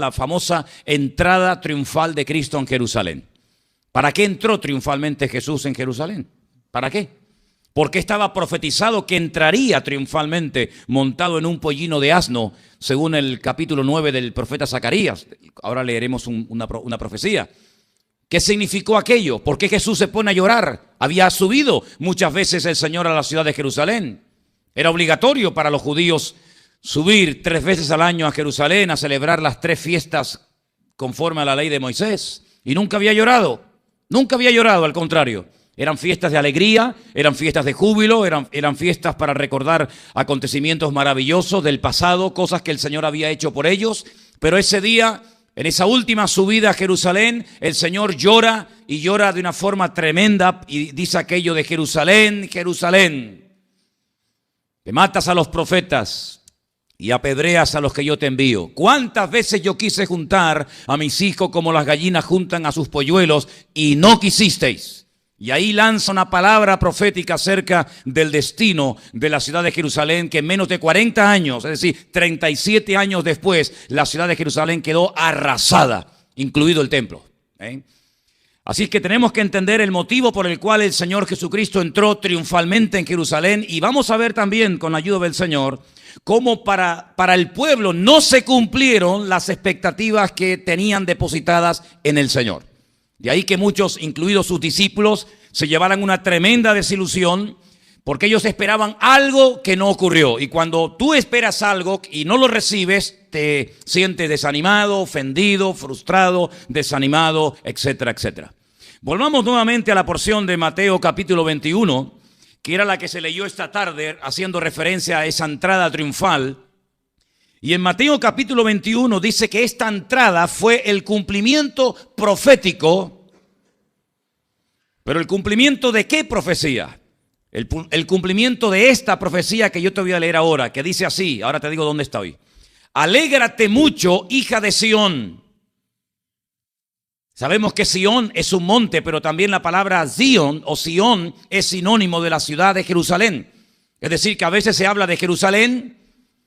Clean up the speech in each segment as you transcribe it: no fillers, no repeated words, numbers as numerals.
la famosa entrada triunfal de Cristo en Jerusalén. ¿Para qué entró triunfalmente Jesús en Jerusalén? ¿Para qué? Porque estaba profetizado que entraría triunfalmente montado en un pollino de asno, según el capítulo 9 del profeta Zacarías. Ahora leeremos una profecía. ¿Qué significó aquello? ¿Por qué Jesús se pone a llorar? Había subido muchas veces el Señor a la ciudad de Jerusalén. Era obligatorio para los judíos subir 3 veces al año a Jerusalén a celebrar las 3 fiestas conforme a la ley de Moisés. Y nunca había llorado, al contrario. Eran fiestas de alegría, eran fiestas de júbilo, eran fiestas para recordar acontecimientos maravillosos del pasado, cosas que el Señor había hecho por ellos. Pero ese día, en esa última subida a Jerusalén, el Señor llora y llora de una forma tremenda y dice aquello de Jerusalén, Jerusalén, que matas a los profetas y apedreas a los que yo te envío. ¿Cuántas veces yo quise juntar a mis hijos como las gallinas juntan a sus polluelos y no quisisteis? Y ahí lanza una palabra profética acerca del destino de la ciudad de Jerusalén, que en menos de 40 años, es decir, 37 años después, la ciudad de Jerusalén quedó arrasada, incluido el templo. Así que tenemos que entender el motivo por el cual el Señor Jesucristo entró triunfalmente en Jerusalén, y vamos a ver también, con la ayuda del Señor, cómo para el pueblo no se cumplieron las expectativas que tenían depositadas en el Señor. De ahí que muchos, incluidos sus discípulos, se llevaran una tremenda desilusión porque ellos esperaban algo que no ocurrió. Y cuando tú esperas algo y no lo recibes, te sientes desanimado, ofendido, frustrado, desanimado, etcétera, etcétera. Volvamos nuevamente a la porción de Mateo capítulo 21, que era la que se leyó esta tarde, haciendo referencia a esa entrada triunfal. Y en Mateo capítulo 21 dice que esta entrada fue el cumplimiento profético. ¿Pero el cumplimiento de qué profecía? El cumplimiento de esta profecía que yo te voy a leer ahora, que dice así, ahora te digo dónde estoy. Alégrate mucho, hija de Sión. Sabemos que Sión es un monte, pero también la palabra Zion o Sión es sinónimo de la ciudad de Jerusalén. Es decir, que a veces se habla de Jerusalén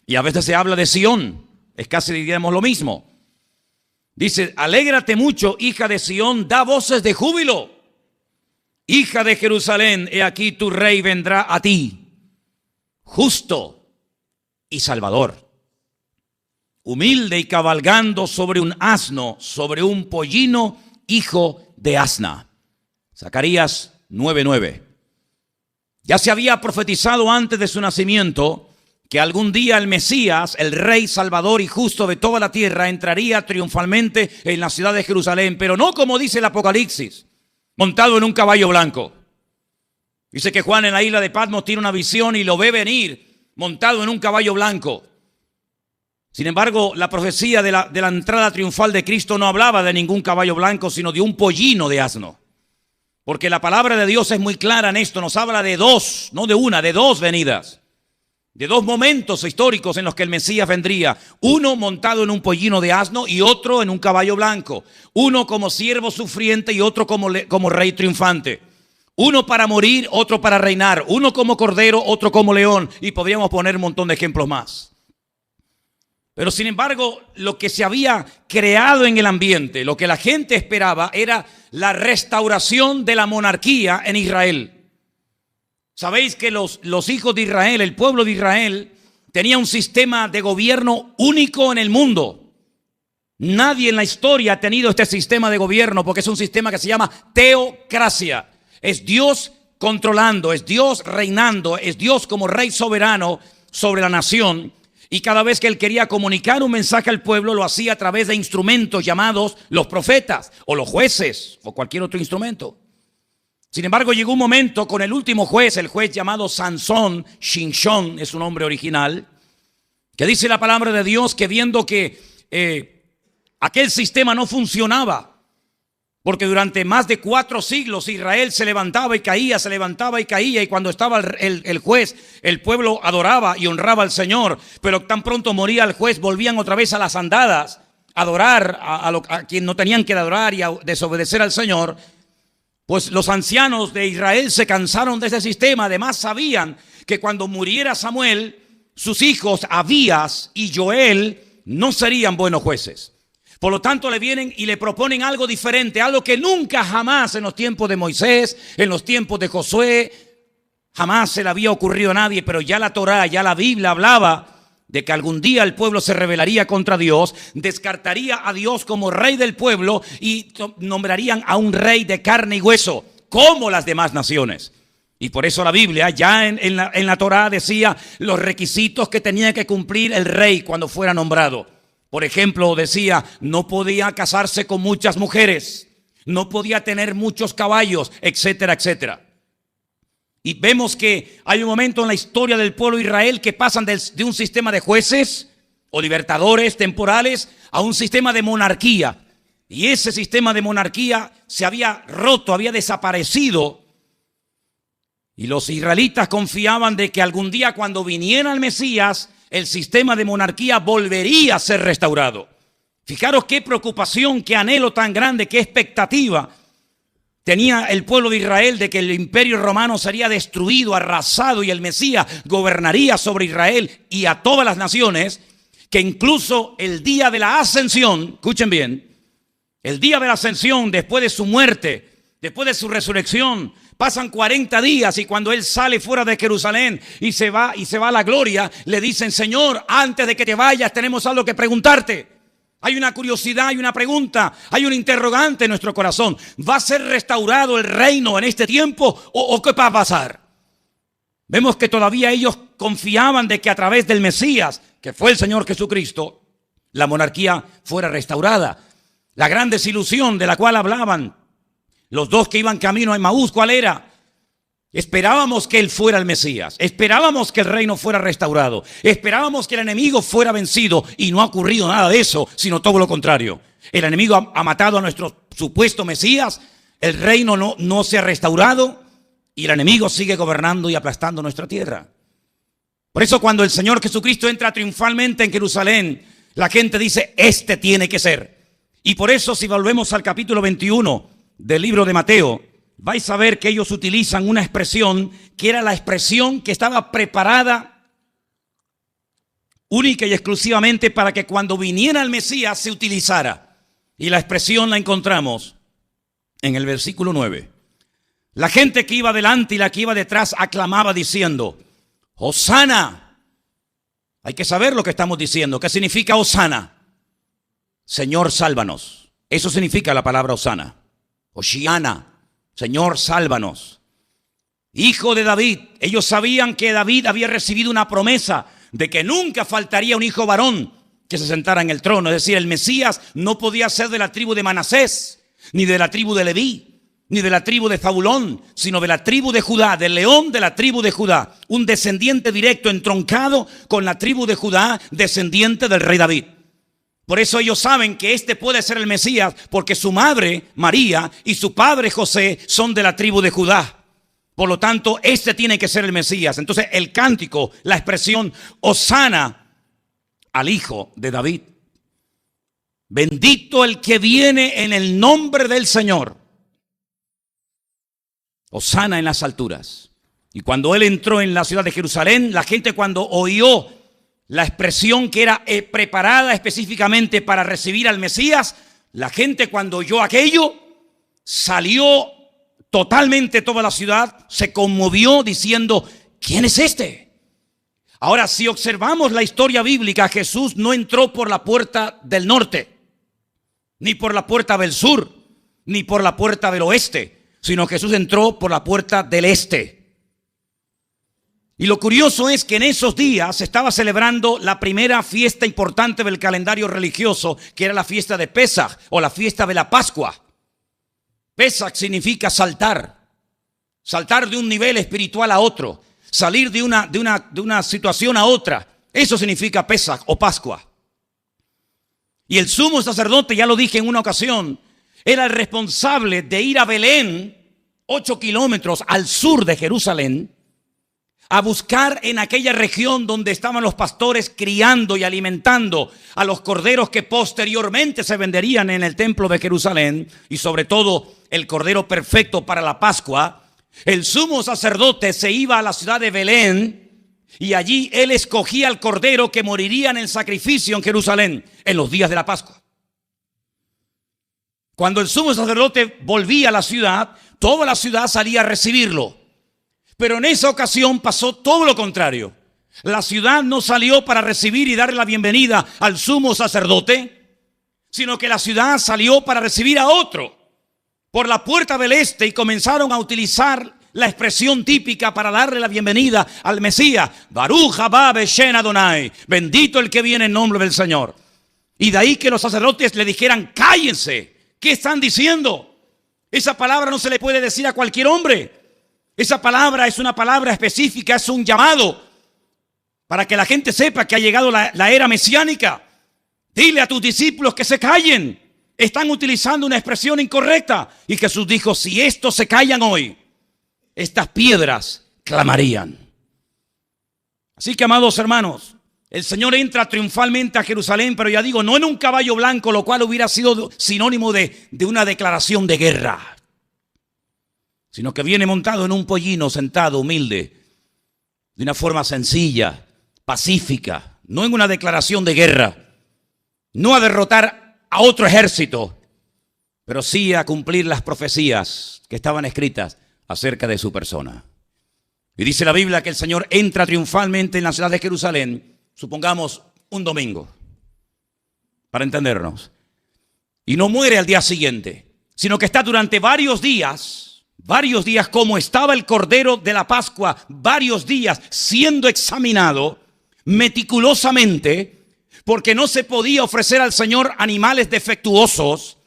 y a veces se habla de Sión. Es casi, diríamos, lo mismo. Dice, alégrate mucho, hija de Sión, da voces de júbilo. Hija de Jerusalén, he aquí tu rey vendrá a ti, justo y salvador, humilde y cabalgando sobre un asno, sobre un pollino, hijo de asna. Zacarías 9:9. Ya se había profetizado antes de su nacimiento que algún día el Mesías, el Rey Salvador y justo de toda la tierra, entraría triunfalmente en la ciudad de Jerusalén, pero no como dice el Apocalipsis, montado en un caballo blanco. Dice que Juan en la isla de Patmos tiene una visión y lo ve venir montado en un caballo blanco. Sin embargo, la profecía de la entrada triunfal de Cristo no hablaba de ningún caballo blanco, sino de un pollino de asno. Porque la palabra de Dios es muy clara en esto, nos habla de 2, no de una, de 2 venidas. De 2 momentos históricos en los que el Mesías vendría. Uno montado en un pollino de asno y otro en un caballo blanco. Uno como siervo sufriente y otro como rey triunfante. Uno para morir, otro para reinar. Uno como cordero, otro como león. Y podríamos poner un montón de ejemplos más. Pero sin embargo, lo que se había creado en el ambiente, lo que la gente esperaba, era la restauración de la monarquía en Israel. Sabéis que los hijos de Israel, el pueblo de Israel, tenía un sistema de gobierno único en el mundo. Nadie en la historia ha tenido este sistema de gobierno porque es un sistema que se llama teocracia. Es Dios controlando, es Dios reinando, es Dios como rey soberano sobre la nación. Y cada vez que él quería comunicar un mensaje al pueblo, lo hacía a través de instrumentos llamados los profetas o los jueces o cualquier otro instrumento. Sin embargo, llegó un momento con el último juez, el juez llamado Sansón, Shinshón es su nombre original, que dice la palabra de Dios que viendo que aquel sistema no funcionaba, porque durante más de 4 siglos Israel se levantaba y caía, se levantaba y caía, y cuando estaba el juez, el pueblo adoraba y honraba al Señor, pero tan pronto moría el juez, volvían otra vez a las andadas, a adorar a quien no tenían que adorar y a desobedecer al Señor. Pues los ancianos de Israel se cansaron de ese sistema. Además sabían que cuando muriera Samuel, sus hijos Abías y Joel no serían buenos jueces. Por lo tanto, le vienen y le proponen algo diferente, algo que nunca jamás en los tiempos de Moisés, en los tiempos de Josué, jamás se le había ocurrido a nadie, pero ya la Torá, ya la Biblia hablaba de que algún día el pueblo se rebelaría contra Dios, descartaría a Dios como rey del pueblo y nombrarían a un rey de carne y hueso, como las demás naciones. Y por eso la Biblia ya en la Torá decía los requisitos que tenía que cumplir el rey cuando fuera nombrado. Por ejemplo, decía, no podía casarse con muchas mujeres, no podía tener muchos caballos, etcétera, etcétera. Y vemos que hay un momento en la historia del pueblo de Israel que pasan de un sistema de jueces o libertadores temporales a un sistema de monarquía. Y ese sistema de monarquía se había roto, había desaparecido. Y los israelitas confiaban de que algún día cuando viniera el Mesías, el sistema de monarquía volvería a ser restaurado. Fijaros qué preocupación, qué anhelo tan grande, qué expectativa tenía el pueblo de Israel de que el imperio romano sería destruido, arrasado y el Mesías gobernaría sobre Israel y a todas las naciones, que incluso el día de la ascensión, escuchen bien, el día de la ascensión, después de su muerte, después de su resurrección, pasan 40 días y cuando él sale fuera de Jerusalén y se va a la gloria, le dicen, Señor, antes de que te vayas tenemos algo que preguntarte. Hay una curiosidad, hay una pregunta, hay un interrogante en nuestro corazón. ¿Va a ser restaurado el reino en este tiempo o qué va a pasar? Vemos que todavía ellos confiaban de que a través del Mesías, que fue el Señor Jesucristo, la monarquía fuera restaurada. La gran desilusión de la cual hablaban los dos que iban camino a Emaús, ¿cuál era? Esperábamos que él fuera el Mesías, esperábamos que el reino fuera restaurado, esperábamos que el enemigo fuera vencido y no ha ocurrido nada de eso, sino todo lo contrario. El enemigo ha matado a nuestro supuesto Mesías, el reino no se ha restaurado y el enemigo sigue gobernando y aplastando nuestra tierra. Por eso cuando el Señor Jesucristo entra triunfalmente en Jerusalén, la gente dice, este tiene que ser. Y por eso si volvemos al capítulo 21 del libro de Mateo, vais a ver que ellos utilizan una expresión que era la expresión que estaba preparada única y exclusivamente para que cuando viniera el Mesías se utilizara. Y la expresión la encontramos en el versículo 9. La gente que iba delante y la que iba detrás aclamaba diciendo, Hosana. Hay que saber lo que estamos diciendo. ¿Qué significa Hosana? Señor, sálvanos. Eso significa la palabra Hosana. Hoshiana. Señor, sálvanos. Hijo de David. Ellos sabían que David había recibido una promesa de que nunca faltaría un hijo varón que se sentara en el trono. Es decir, el Mesías no podía ser de la tribu de Manasés, ni de la tribu de Leví, ni de la tribu de Zabulón, sino de la tribu de Judá, del león de la tribu de Judá. Un descendiente directo, entroncado con la tribu de Judá, descendiente del rey David. Por eso ellos saben que este puede ser el Mesías, porque su madre, María, y su padre, José, son de la tribu de Judá. Por lo tanto, este tiene que ser el Mesías. Entonces, el cántico, la expresión, Hosana al Hijo de David. Bendito el que viene en el nombre del Señor. Hosana en las alturas. Y cuando él entró en la ciudad de Jerusalén, la gente cuando oyó la expresión que era preparada específicamente para recibir al Mesías, la gente cuando oyó aquello, salió totalmente toda la ciudad, se conmovió diciendo, ¿quién es este? Ahora, si observamos la historia bíblica, Jesús no entró por la puerta del norte, ni por la puerta del sur, ni por la puerta del oeste, sino Jesús entró por la puerta del este. Y lo curioso es que en esos días se estaba celebrando la primera fiesta importante del calendario religioso, que era la fiesta de Pesaj o la fiesta de la Pascua. Pesaj significa saltar de un nivel espiritual a otro, salir de una situación a otra. Eso significa Pesaj o Pascua. Y el sumo sacerdote, ya lo dije en una ocasión, era el responsable de ir a Belén, 8 kilómetros al sur de Jerusalén, a buscar en aquella región donde estaban los pastores criando y alimentando a los corderos que posteriormente se venderían en el templo de Jerusalén, y sobre todo el cordero perfecto para la Pascua. El sumo sacerdote se iba a la ciudad de Belén y allí él escogía el cordero que moriría en el sacrificio en Jerusalén en los días de la Pascua. Cuando el sumo sacerdote volvía a la ciudad, toda la ciudad salía a recibirlo. Pero en esa ocasión pasó todo lo contrario. La ciudad no salió para recibir y darle la bienvenida al sumo sacerdote, sino que la ciudad salió para recibir a otro por la puerta del este y comenzaron a utilizar la expresión típica para darle la bienvenida al Mesías. Baruch haba b'shem Adonai, bendito el que viene en nombre del Señor. Y de ahí que los sacerdotes le dijeran, cállense, ¿qué están diciendo? Esa palabra no se le puede decir a cualquier hombre. Esa palabra es una palabra específica, es un llamado para que la gente sepa que ha llegado la era mesiánica. Dile a tus discípulos que se callen. Están utilizando una expresión incorrecta. Y Jesús dijo, si estos se callan hoy, estas piedras clamarían. Así que, amados hermanos, el Señor entra triunfalmente a Jerusalén, pero ya digo, no en un caballo blanco, lo cual hubiera sido sinónimo de una declaración de guerra, sino que viene montado en un pollino, sentado, humilde, de una forma sencilla, pacífica, no en una declaración de guerra, no a derrotar a otro ejército, pero sí a cumplir las profecías que estaban escritas acerca de su persona. Y dice la Biblia que el Señor entra triunfalmente en la ciudad de Jerusalén, supongamos un domingo, para entendernos, y no muere al día siguiente, sino que está durante varios días como estaba el Cordero de la Pascua, varios días siendo examinado meticulosamente, porque no se podía ofrecer al Señor animales defectuosos.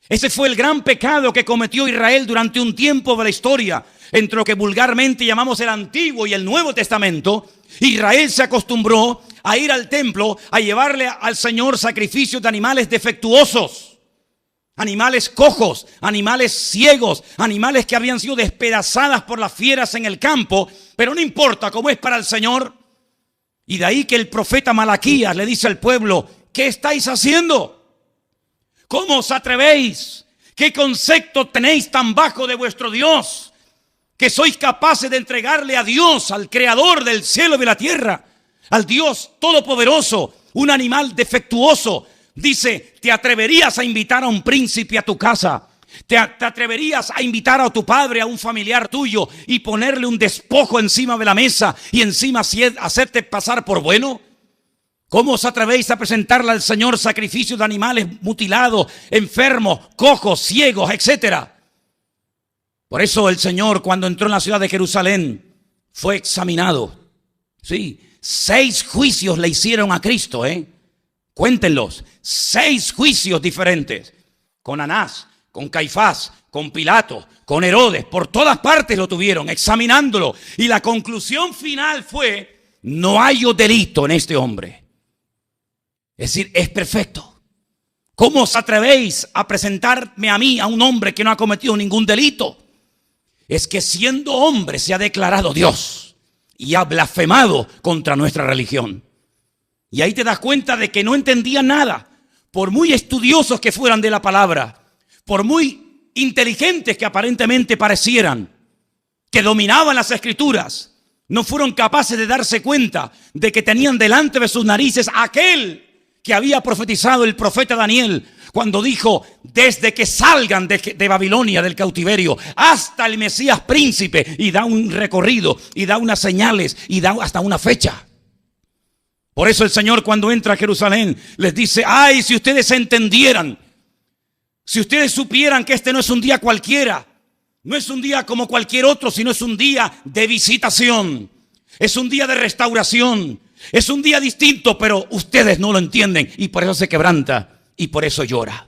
Ese fue el gran pecado que cometió Israel durante un tiempo de la historia. Entre lo que vulgarmente llamamos el Antiguo y el Nuevo Testamento, Israel se acostumbró a ir al templo a llevarle al Señor sacrificios de animales defectuosos, animales cojos, animales ciegos, animales que habían sido despedazadas por las fieras en el campo, pero no importa, como es para el Señor. Y de ahí que el profeta Malaquías le dice al pueblo, ¿qué estáis haciendo? ¿Cómo os atrevéis? ¿Qué concepto tenéis tan bajo de vuestro Dios? Que sois capaces de entregarle a Dios, al creador del cielo y de la tierra, al Dios todopoderoso, un animal defectuoso. Dice, ¿te atreverías a invitar a un príncipe a tu casa? ¿Te atreverías a invitar a tu padre, a un familiar tuyo y ponerle un despojo encima de la mesa y encima hacerte pasar por bueno? ¿Cómo os atrevéis a presentarle al Señor sacrificios de animales mutilados, enfermos, cojos, ciegos, etcétera? Por eso el Señor, cuando entró en la ciudad de Jerusalén, fue examinado. Sí, 6 juicios le hicieron a Cristo, Cuéntenlos, 6 juicios diferentes. Con Anás, con Caifás, con Pilato, con Herodes, por todas partes lo tuvieron, examinándolo. Y la conclusión final fue, no hallo delito en este hombre. Es decir, es perfecto. ¿Cómo os atrevéis a presentarme a mí, a un hombre que no ha cometido ningún delito? Es que siendo hombre se ha declarado Dios y ha blasfemado contra nuestra religión. Y ahí te das cuenta de que no entendían nada. Por muy estudiosos que fueran de la palabra, por muy inteligentes que aparentemente parecieran, que dominaban las escrituras, no fueron capaces de darse cuenta de que tenían delante de sus narices aquel que había profetizado el profeta Daniel cuando dijo, desde que salgan de Babilonia, del cautiverio, hasta el Mesías príncipe, y da un recorrido, y da unas señales, y da hasta una fecha. Por eso el Señor, cuando entra a Jerusalén, les dice, ay, si ustedes entendieran, si ustedes supieran que este no es un día cualquiera, no es un día como cualquier otro, sino es un día de visitación, es un día de restauración, es un día distinto, pero ustedes no lo entienden y por eso se quebranta y por eso llora.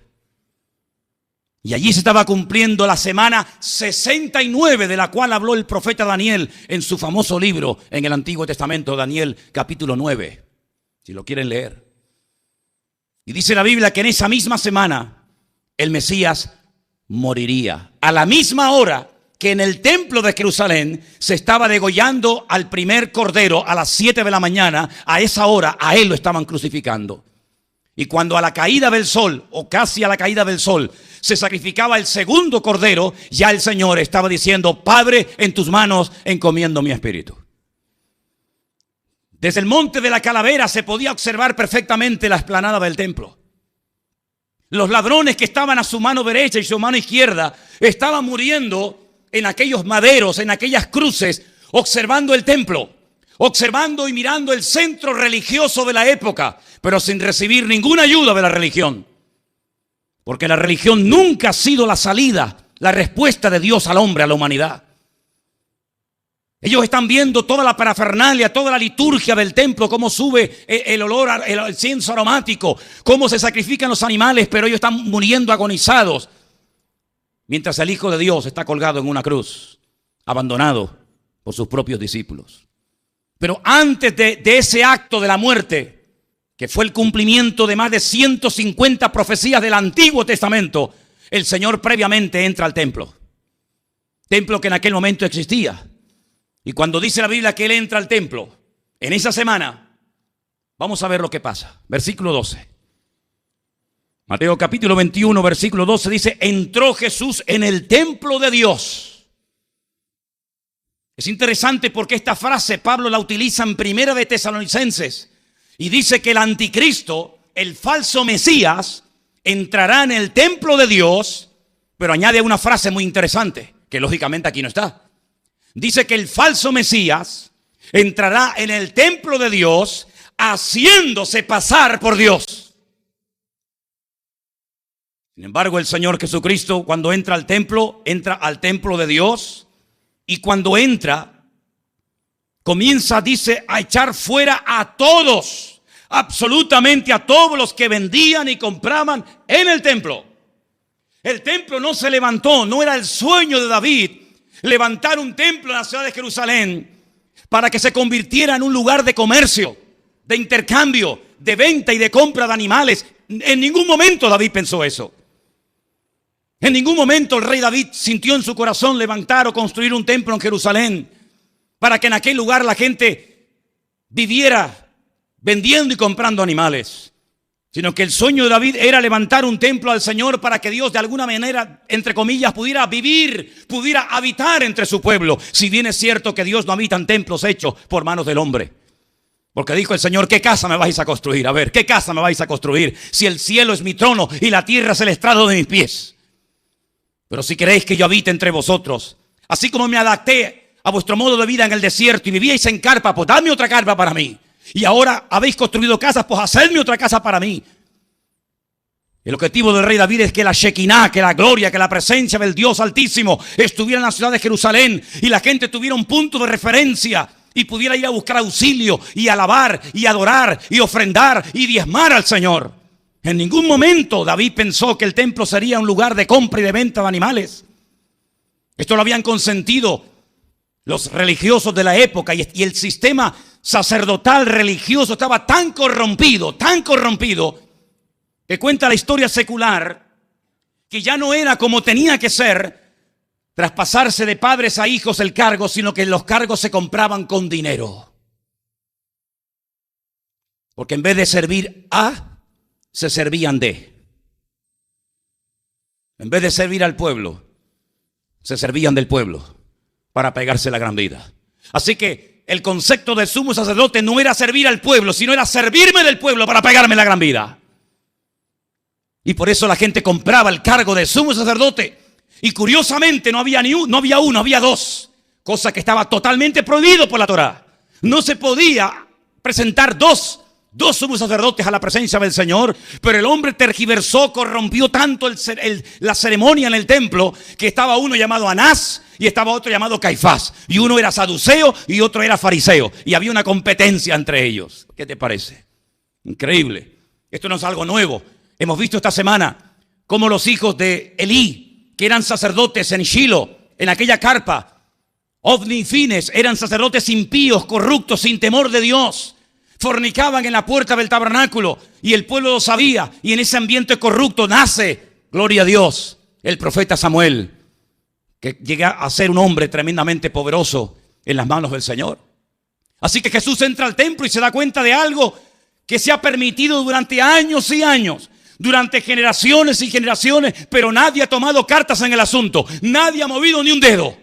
Y allí se estaba cumpliendo la semana 69 de la cual habló el profeta Daniel en su famoso libro en el Antiguo Testamento, Daniel capítulo 9, si lo quieren leer. Y dice la Biblia que en esa misma semana el Mesías moriría a la misma hora que en el templo de Jerusalén se estaba degollando al primer cordero a las 7 de la mañana. A esa hora a él lo estaban crucificando. Y cuando a la caída del sol, o casi a la caída del sol, se sacrificaba el segundo cordero, ya el Señor estaba diciendo, Padre, en tus manos encomiendo mi espíritu. Desde el monte de la Calavera se podía observar perfectamente la explanada del templo. Los ladrones que estaban a su mano derecha y su mano izquierda estaban muriendo en aquellos maderos, en aquellas cruces, observando el templo, observando y mirando el centro religioso de la época, pero sin recibir ninguna ayuda de la religión. Porque la religión nunca ha sido la salida, la respuesta de Dios al hombre, a la humanidad. Ellos están viendo toda la parafernalia, toda la liturgia del templo, cómo sube el olor, el incienso aromático, cómo se sacrifican los animales, pero ellos están muriendo agonizados. Mientras el Hijo de Dios está colgado en una cruz, abandonado por sus propios discípulos. Pero antes de ese acto de la muerte, que fue el cumplimiento de más de 150 profecías del Antiguo Testamento, el Señor previamente entra al templo. Templo que en aquel momento existía. Y cuando dice la Biblia que Él entra al templo, en esa semana, vamos a ver lo que pasa. Versículo 12. Mateo capítulo 21, versículo 12 dice: entró Jesús en el templo de Dios. Es interesante porque esta frase Pablo la utiliza en Primera de Tesalonicenses y dice que el anticristo, el falso Mesías, entrará en el templo de Dios, pero añade una frase muy interesante, que lógicamente aquí no está. Dice que el falso Mesías entrará en el templo de Dios haciéndose pasar por Dios. Sin embargo, el Señor Jesucristo, cuando entra al templo de Dios, y cuando entra, comienza, dice, a echar fuera a todos, absolutamente a todos los que vendían y compraban en el templo. El templo no se levantó, no era el sueño de David levantar un templo en la ciudad de Jerusalén para que se convirtiera en un lugar de comercio, de intercambio, de venta y de compra de animales. En ningún momento David pensó eso. En ningún momento el rey David sintió en su corazón levantar o construir un templo en Jerusalén para que en aquel lugar la gente viviera vendiendo y comprando animales. Sino que el sueño de David era levantar un templo al Señor para que Dios de alguna manera, entre comillas, pudiera vivir, pudiera habitar entre su pueblo. Si bien es cierto que Dios no habita en templos hechos por manos del hombre. Porque dijo el Señor: ¿qué casa me vais a construir? A ver, ¿qué casa me vais a construir? Si el cielo es mi trono y la tierra es el estrado de mis pies. Pero si queréis que yo habite entre vosotros, así como me adapté a vuestro modo de vida en el desierto y vivíais en carpa, pues dadme otra carpa para mí. Y ahora habéis construido casas, pues hacedme otra casa para mí. El objetivo del rey David es que la Shekinah, que la gloria, que la presencia del Dios Altísimo estuviera en la ciudad de Jerusalén y la gente tuviera un punto de referencia y pudiera ir a buscar auxilio y alabar y adorar y ofrendar y diezmar al Señor. En ningún momento David pensó que el templo sería un lugar de compra y de venta de animales. Esto lo habían consentido los religiosos de la época, y el sistema sacerdotal religioso estaba tan corrompido, que cuenta la historia secular que ya no era como tenía que ser traspasarse de padres a hijos el cargo, sino que los cargos se compraban con dinero. Porque en vez de servir a, se servían de. En vez de servir al pueblo, se servían del pueblo para pegarse la gran vida. Así que el concepto del sumo sacerdote no era servir al pueblo, sino era servirme del pueblo para pegarme la gran vida. Y por eso la gente compraba el cargo de sumo sacerdote. Y curiosamente no había uno, había dos. Cosa que estaba totalmente prohibido por la Torá. No se podía presentar dos sumos sacerdotes a la presencia del Señor. Pero el hombre tergiversó, corrompió tanto la ceremonia en el templo, que estaba uno llamado Anás y estaba otro llamado Caifás. Y uno era saduceo y otro era fariseo. Y había una competencia entre ellos. ¿Qué te parece? Increíble. Esto no es algo nuevo. Hemos visto esta semana cómo los hijos de Elí, que eran sacerdotes en Shilo, en aquella carpa, Ofni y Fines, eran sacerdotes impíos, corruptos, sin temor de Dios. Fornicaban en la puerta del tabernáculo y el pueblo lo sabía. Y en ese ambiente corrupto nace, gloria a Dios, el profeta Samuel, que llega a ser un hombre tremendamente poderoso en las manos del Señor. Así que Jesús entra al templo y se da cuenta de algo que se ha permitido durante años y años, durante generaciones y generaciones, pero nadie ha tomado cartas en el asunto. Nadie ha movido ni un dedo.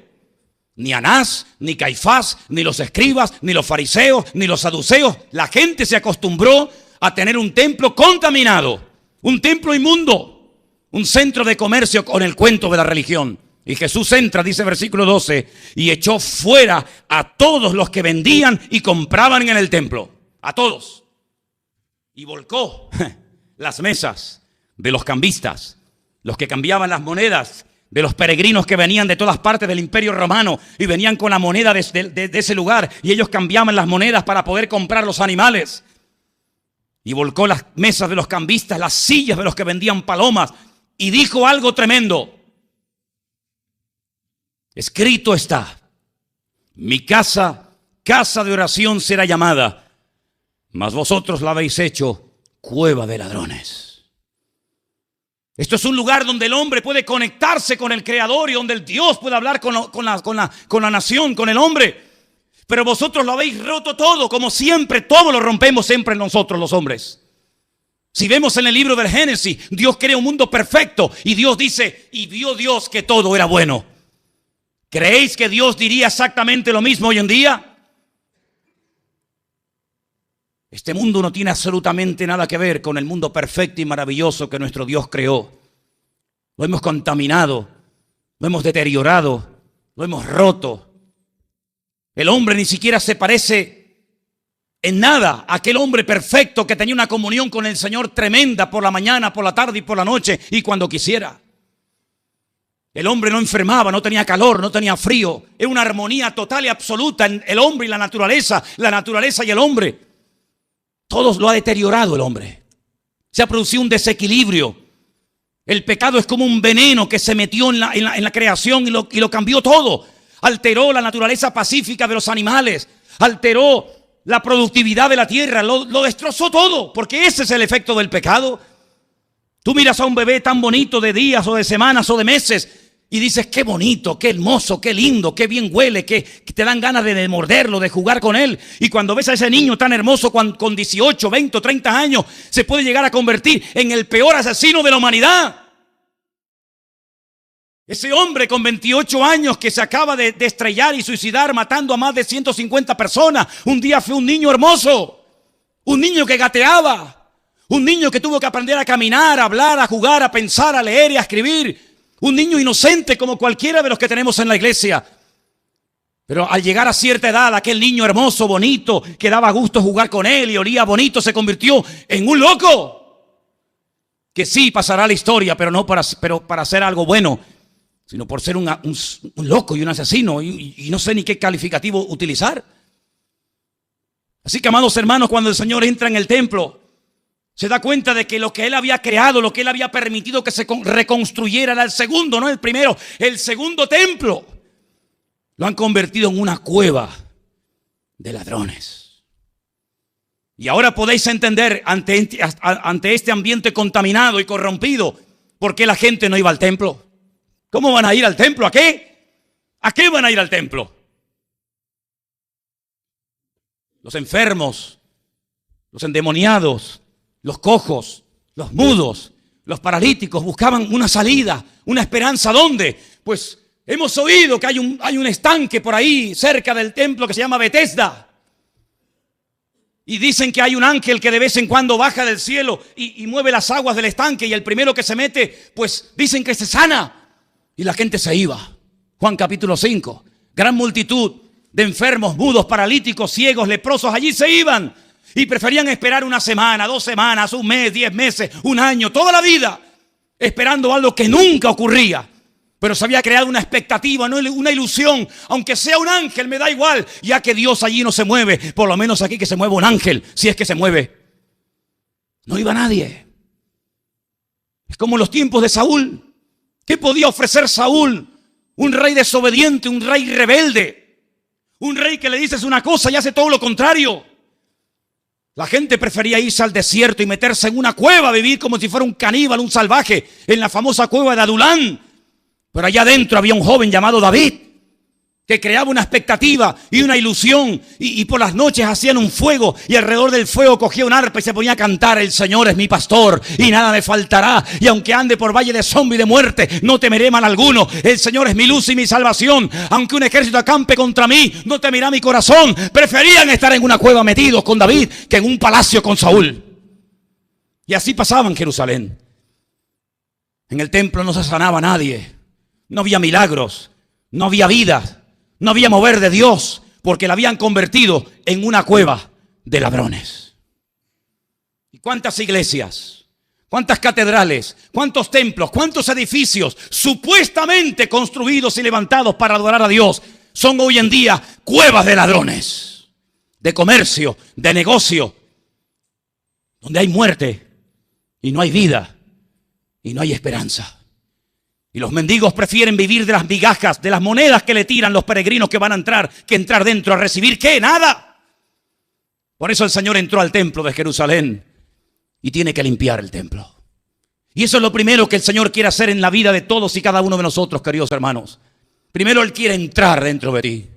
Ni Anás, ni Caifás, ni los escribas, ni los fariseos, ni los saduceos. La gente se acostumbró a tener un templo contaminado, un templo inmundo. un centro de comercio con el cuento de la religión. Y Jesús entra, dice versículo 12, y echó fuera a todos los que vendían y compraban en el templo. A todos. Y volcó las mesas de los cambistas, los que cambiaban las monedas, de los peregrinos que venían de todas partes del Imperio Romano y venían con la moneda de ese lugar, y ellos cambiaban las monedas para poder comprar los animales. Y volcó las mesas de los cambistas, las sillas de los que vendían palomas, y dijo algo tremendo. Escrito está: mi casa, casa de oración será llamada, mas vosotros la habéis hecho cueva de ladrones. Esto es un lugar donde el hombre puede conectarse con el Creador y donde el Dios puede hablar con la nación, con el hombre. Pero vosotros lo habéis roto todo, como siempre, todo lo rompemos siempre nosotros los hombres. Si vemos en el libro del Génesis, Dios crea un mundo perfecto y Dios dice, y vio Dios que todo era bueno. ¿Creéis que Dios diría exactamente lo mismo hoy en día? Este mundo no tiene absolutamente nada que ver con el mundo perfecto y maravilloso que nuestro Dios creó. Lo hemos contaminado, lo hemos deteriorado, lo hemos roto. El hombre ni siquiera se parece en nada a aquel hombre perfecto que tenía una comunión con el Señor tremenda por la mañana, por la tarde y por la noche y cuando quisiera. El hombre no enfermaba, no tenía calor, no tenía frío. Era una armonía total y absoluta en el hombre y la naturaleza y el hombre. Todo lo ha deteriorado el hombre. Se ha producido un desequilibrio. El pecado es como un veneno que se metió en la creación y lo cambió todo. Alteró la naturaleza pacífica de los animales. Alteró la productividad de la tierra. Lo destrozó todo. Porque ese es el efecto del pecado. Tú miras a un bebé tan bonito de días o de semanas o de meses y dices, qué bonito, qué hermoso, qué lindo, qué bien huele, que te dan ganas de morderlo, de jugar con él. Y cuando ves a ese niño tan hermoso con 18, 20 o 30 años, se puede llegar a convertir en el peor asesino de la humanidad. Ese hombre con 28 años que se acaba de estrellar y suicidar matando a más de 150 personas, un día fue un niño hermoso, un niño que gateaba, un niño que tuvo que aprender a caminar, a hablar, a jugar, a pensar, a leer y a escribir. Un niño inocente como cualquiera de los que tenemos en la iglesia. Pero al llegar a cierta edad, aquel niño hermoso, bonito, que daba gusto jugar con él y olía bonito, se convirtió en un loco. Que sí pasará la historia, pero no para hacer algo bueno, sino por ser un loco y un asesino. Y no sé ni qué calificativo utilizar. Así que, amados hermanos, cuando el Señor entra en el templo, se da cuenta de que lo que Él había creado, lo que Él había permitido que se reconstruyera era el segundo, no el primero, el segundo templo. Lo han convertido en una cueva de ladrones. Y ahora podéis entender ante este ambiente contaminado y corrompido, ¿por qué la gente no iba al templo? ¿Cómo van a ir al templo? ¿A qué? ¿A qué van a ir al templo? Los enfermos, los endemoniados, los cojos, los mudos, los paralíticos buscaban una salida, una esperanza. ¿Dónde? Pues hemos oído que hay un estanque por ahí cerca del templo que se llama Betesda. Y dicen que hay un ángel que de vez en cuando baja del cielo y mueve las aguas del estanque, y el primero que se mete, pues dicen que se sana. Y la gente se iba. Juan capítulo 5. Gran multitud de enfermos, mudos, paralíticos, ciegos, leprosos, allí se iban. Y preferían esperar una semana, 2 semanas, un mes, 10 meses, un año, toda la vida, esperando algo que nunca ocurría. Pero se había creado una expectativa, ¿no? Una ilusión. Aunque sea un ángel, me da igual, ya que Dios allí no se mueve. Por lo menos aquí que se mueva un ángel, si es que se mueve. No iba nadie. Es como en los tiempos de Saúl. ¿Qué podía ofrecer Saúl? Un rey desobediente, un rey rebelde. Un rey que le dices una cosa y hace todo lo contrario. La gente prefería irse al desierto y meterse en una cueva, vivir como si fuera un caníbal, un salvaje, en la famosa cueva de Adulán. Pero allá adentro había un joven llamado David, que creaba una expectativa y una ilusión, y por las noches hacían un fuego, y alrededor del fuego cogía un arpa y se ponía a cantar: el Señor es mi pastor y nada me faltará, y aunque ande por valle de sombra y de muerte, no temeré mal alguno. El Señor es mi luz y mi salvación, aunque un ejército acampe contra mí, no temerá mi corazón. Preferían estar en una cueva metidos con David que en un palacio con Saúl. Y así pasaba en Jerusalén. En el templo no se sanaba a nadie, no había milagros, no había vida, no había mover de Dios, porque la habían convertido en una cueva de ladrones. ¿Y cuántas iglesias, cuántas catedrales, cuántos templos, cuántos edificios supuestamente construidos y levantados para adorar a Dios son hoy en día cuevas de ladrones, de comercio, de negocio, donde hay muerte y no hay vida y no hay esperanza? Y los mendigos prefieren vivir de las migajas, de las monedas que le tiran los peregrinos que van a entrar, que entrar dentro a recibir, ¿qué? Nada. Por eso el Señor entró al templo de Jerusalén y tiene que limpiar el templo. Y eso es lo primero que el Señor quiere hacer en la vida de todos y cada uno de nosotros, queridos hermanos. Primero Él quiere entrar dentro de ti.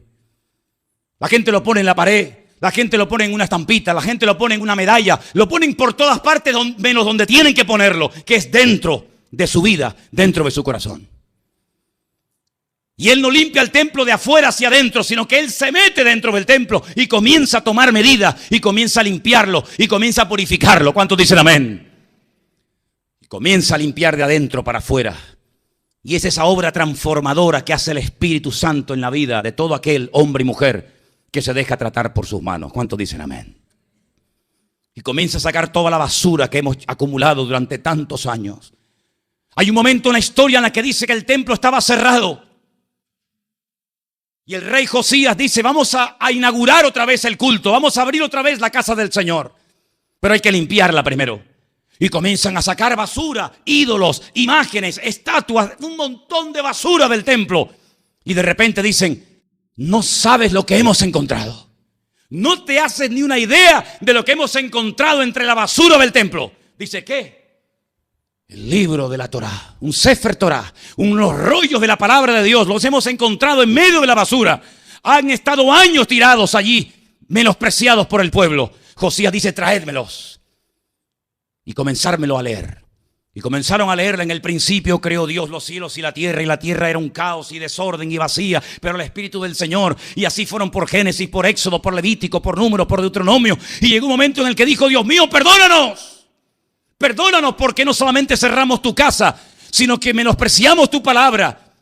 La gente lo pone en la pared, la gente lo pone en una estampita, la gente lo pone en una medalla, lo ponen por todas partes menos donde tienen que ponerlo, que es dentro de su vida, dentro de su corazón. Y Él no limpia el templo de afuera hacia adentro, sino que Él se mete dentro del templo y comienza a tomar medidas y comienza a limpiarlo y comienza a purificarlo. ¿Cuántos dicen amén? Y comienza a limpiar de adentro para afuera. Y es esa obra transformadora que hace el Espíritu Santo en la vida de todo aquel hombre y mujer que se deja tratar por sus manos. ¿Cuántos dicen amén? Y comienza a sacar toda la basura que hemos acumulado durante tantos años. Hay un momento en la historia en la que dice que el templo estaba cerrado. Y el rey Josías dice, vamos a inaugurar otra vez el culto, vamos a abrir otra vez la casa del Señor. Pero hay que limpiarla primero. Y comienzan a sacar basura, ídolos, imágenes, estatuas, un montón de basura del templo. Y de repente dicen, no sabes lo que hemos encontrado. No te haces ni una idea de lo que hemos encontrado entre la basura del templo. Dice, ¿qué? El libro de la Torá, un Sefer Torá, unos rollos de la palabra de Dios, los hemos encontrado en medio de la basura. Han estado años tirados allí, menospreciados por el pueblo. Josías dice, traédmelos. Y comenzármelo a leer. Y comenzaron a leerla. En el principio creó Dios los cielos y la tierra era un caos y desorden y vacía, pero el Espíritu del Señor, y así fueron por Génesis, por Éxodo, por Levítico, por Números, por Deuteronomio, y llegó un momento en el que dijo, Dios mío, perdónanos. Perdónanos porque no solamente cerramos tu casa, sino que menospreciamos tu palabra.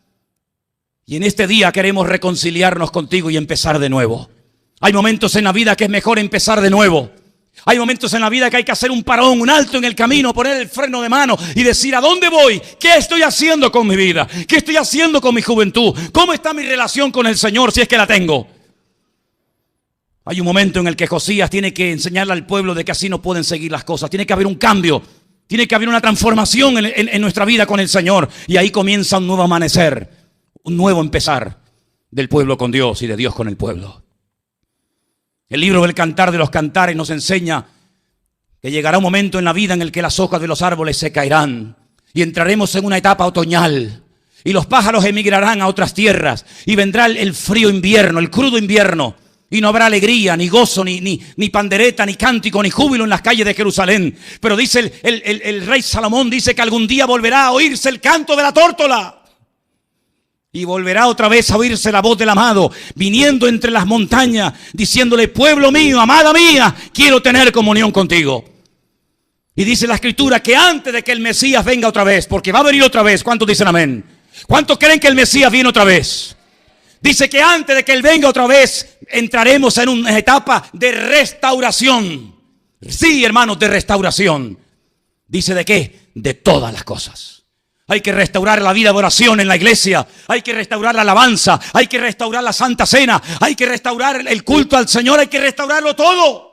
Y en este día queremos reconciliarnos contigo y empezar de nuevo. Hay momentos en la vida que es mejor empezar de nuevo. Hay momentos en la vida que hay que hacer un parón, un alto en el camino, poner el freno de mano y decir, ¿a dónde voy? ¿Qué estoy haciendo con mi vida? ¿Qué estoy haciendo con mi juventud? ¿Cómo está mi relación con el Señor si es que la tengo? Hay un momento en el que Josías tiene que enseñarle al pueblo de que así no pueden seguir las cosas. Tiene que haber un cambio. Tiene que haber una transformación en nuestra vida con el Señor. Y ahí comienza un nuevo amanecer, un nuevo empezar del pueblo con Dios y de Dios con el pueblo. El libro del Cantar de los Cantares nos enseña que llegará un momento en la vida en el que las hojas de los árboles se caerán y entraremos en una etapa otoñal. Y los pájaros emigrarán a otras tierras y vendrá el frío invierno, el crudo invierno. Y no habrá alegría, ni gozo, ni pandereta, ni cántico, ni júbilo en las calles de Jerusalén. Pero dice el rey Salomón, dice que algún día volverá a oírse el canto de la tórtola. Y volverá otra vez a oírse la voz del amado, viniendo entre las montañas, diciéndole, pueblo mío, amada mía, quiero tener comunión contigo. Y dice la Escritura que antes de que el Mesías venga otra vez, porque va a venir otra vez, ¿cuántos dicen amén? ¿Cuántos creen que el Mesías viene otra vez? Dice que antes de que Él venga otra vez, entraremos en una etapa de restauración. Sí, hermanos, de restauración. ¿Dice de qué? De todas las cosas. Hay que restaurar la vida de oración en la iglesia. Hay que restaurar la alabanza. Hay que restaurar la Santa Cena. Hay que restaurar el culto al Señor. Hay que restaurarlo todo.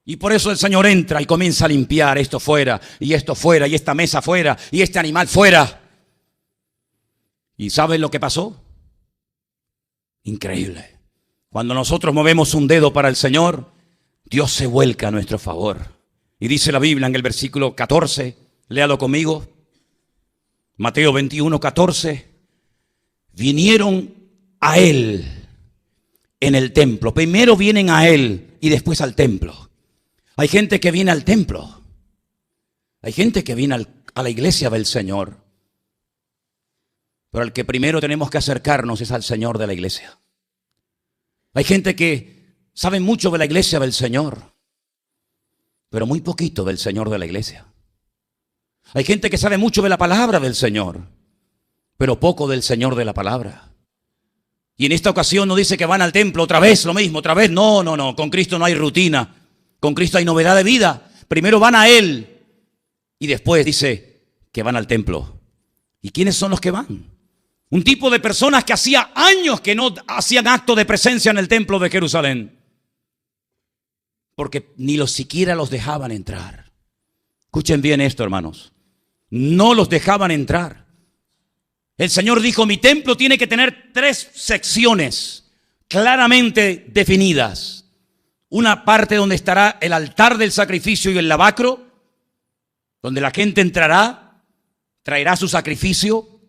Y por eso el Señor entra y comienza a limpiar esto fuera, y esta mesa fuera, y este animal fuera. ¿Y saben lo que pasó? Increíble. Cuando nosotros movemos un dedo para el Señor, Dios se vuelca a nuestro favor. Y dice la Biblia en el versículo 14, léalo conmigo. Mateo 21, 14. Vinieron a Él en el templo. Primero vienen a Él y después al templo. Hay gente que viene al templo. Hay gente que viene a la iglesia del Señor. Pero al que primero tenemos que acercarnos es al Señor de la iglesia. Hay gente que sabe mucho de la iglesia del Señor, pero muy poquito del Señor de la iglesia. Hay gente que sabe mucho de la palabra del Señor, pero poco del Señor de la palabra. Y en esta ocasión no dice que van al templo otra vez, lo mismo, otra vez. No. Con Cristo no hay rutina. Con Cristo hay novedad de vida. Primero van a Él y después dice que van al templo. ¿Y quiénes son los que van? Un tipo de personas que hacía años que no hacían acto de presencia en el templo de Jerusalén. Porque ni siquiera los dejaban entrar. Escuchen bien esto, hermanos. No los dejaban entrar. El Señor dijo, mi templo tiene que tener 3 secciones claramente definidas. Una parte donde estará el altar del sacrificio y el lavacro, donde la gente entrará, traerá su sacrificio,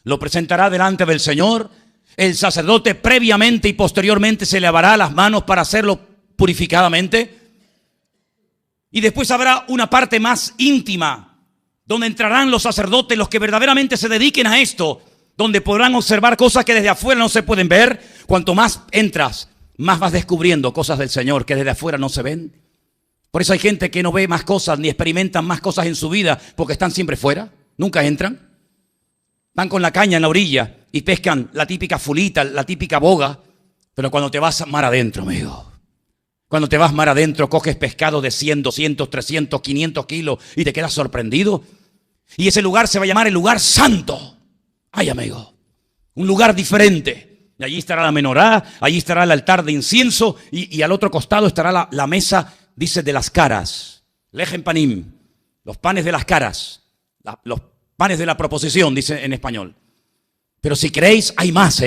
lo presentará delante del Señor. El sacerdote previamente y posteriormente se lavará las manos para hacerlo purificadamente. Y después habrá una parte más íntima, donde entrarán los sacerdotes, los que verdaderamente se dediquen a esto, donde podrán observar cosas que desde afuera no se pueden ver. Cuanto más entras, más vas descubriendo cosas del Señor que desde afuera no se ven. Por eso hay gente que no ve más cosas, ni experimentan más cosas en su vida, porque están siempre fuera, nunca entran. Van con la caña en la orilla y pescan la típica fulita, la típica boga, pero cuando te vas mar adentro, amigo, cuando te vas mar adentro, coges pescado de 100, 200, 300, 500 kilos y te quedas sorprendido. Y ese lugar se va a llamar el lugar santo. Ay, amigo, un lugar diferente. Y allí estará la menorá, allí estará el altar de incienso y al otro costado estará la mesa, dice, de las caras. Lejen panim, los panes de las caras, los panes de la proposición, dice en español. Pero si queréis, hay más,